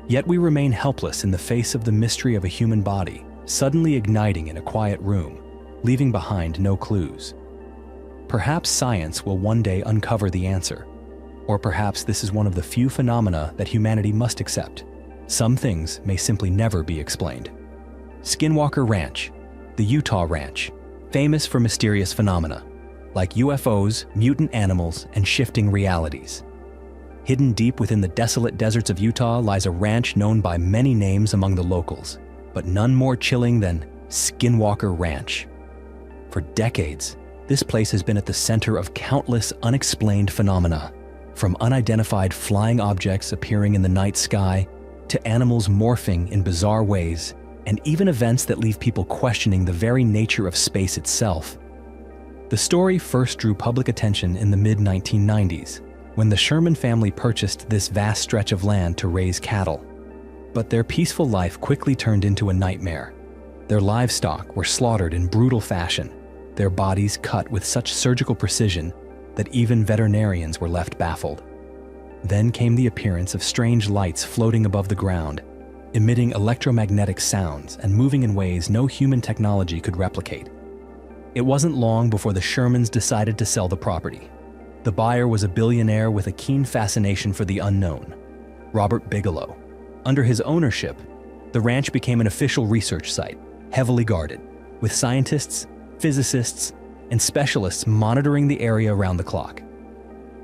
yet we remain helpless in the face of the mystery of a human body suddenly igniting in a quiet room, leaving behind no clues. Perhaps science will one day uncover the answer. Or perhaps this is one of the few phenomena that humanity must accept. Some things may simply never be explained. Skinwalker Ranch, the Utah ranch, famous for mysterious phenomena, like UFOs, mutant animals, and shifting realities. Hidden deep within the desolate deserts of Utah lies a ranch known by many names among the locals, but none more chilling than Skinwalker Ranch. For decades, this place has been at the center of countless unexplained phenomena, from unidentified flying objects appearing in the night sky to animals morphing in bizarre ways, and even events that leave people questioning the very nature of space itself. The story first drew public attention in the mid-1990s, when the Sherman family purchased this vast stretch of land to raise cattle. But their peaceful life quickly turned into a nightmare. Their livestock were slaughtered in brutal fashion, their bodies cut with such surgical precision that even veterinarians were left baffled. Then came the appearance of strange lights floating above the ground, emitting electromagnetic sounds and moving in ways no human technology could replicate. It wasn't long before the Shermans decided to sell the property. The buyer was a billionaire with a keen fascination for the unknown, Robert Bigelow. Under his ownership, the ranch became an official research site, heavily guarded, with scientists, physicists, and specialists monitoring the area around the clock.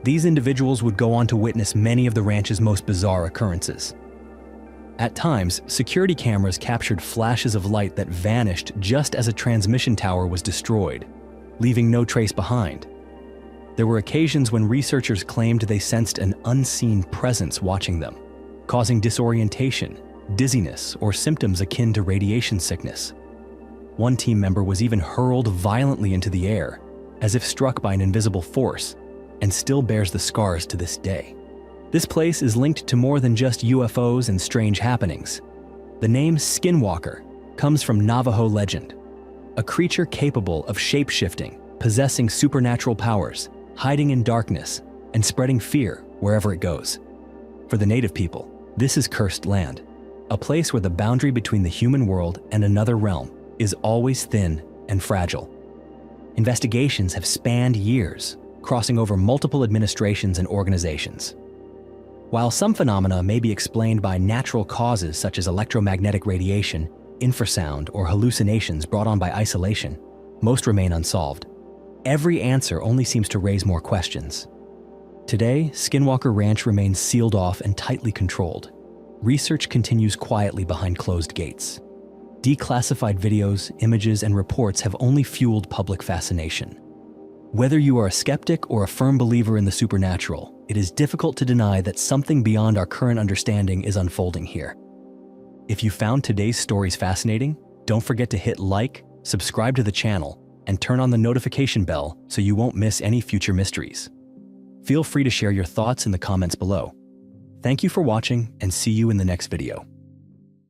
These individuals would go on to witness many of the ranch's most bizarre occurrences. At times, security cameras captured flashes of light that vanished just as a transmission tower was destroyed, leaving no trace behind. There were occasions when researchers claimed they sensed an unseen presence watching them, causing disorientation, dizziness, or symptoms akin to radiation sickness. One team member was even hurled violently into the air, as if struck by an invisible force, and still bears the scars to this day. This place is linked to more than just UFOs and strange happenings. The name Skinwalker comes from Navajo legend, a creature capable of shape-shifting, possessing supernatural powers, hiding in darkness, and spreading fear wherever it goes. For the native people, this is cursed land, a place where the boundary between the human world and another realm is always thin and fragile. Investigations have spanned years, crossing over multiple administrations and organizations. While some phenomena may be explained by natural causes such as electromagnetic radiation, infrasound, or hallucinations brought on by isolation, most remain unsolved. Every answer only seems to raise more questions. Today, Skinwalker Ranch remains sealed off and tightly controlled. Research continues quietly behind closed gates. Declassified videos, images, and reports have only fueled public fascination. Whether you are a skeptic or a firm believer in the supernatural, it is difficult to deny that something beyond our current understanding is unfolding here. If you found today's stories fascinating, don't forget to hit like, subscribe to the channel, and turn on the notification bell so you won't miss any future mysteries. Feel free to share your thoughts in the comments below. Thank you for watching, and see you in the next video.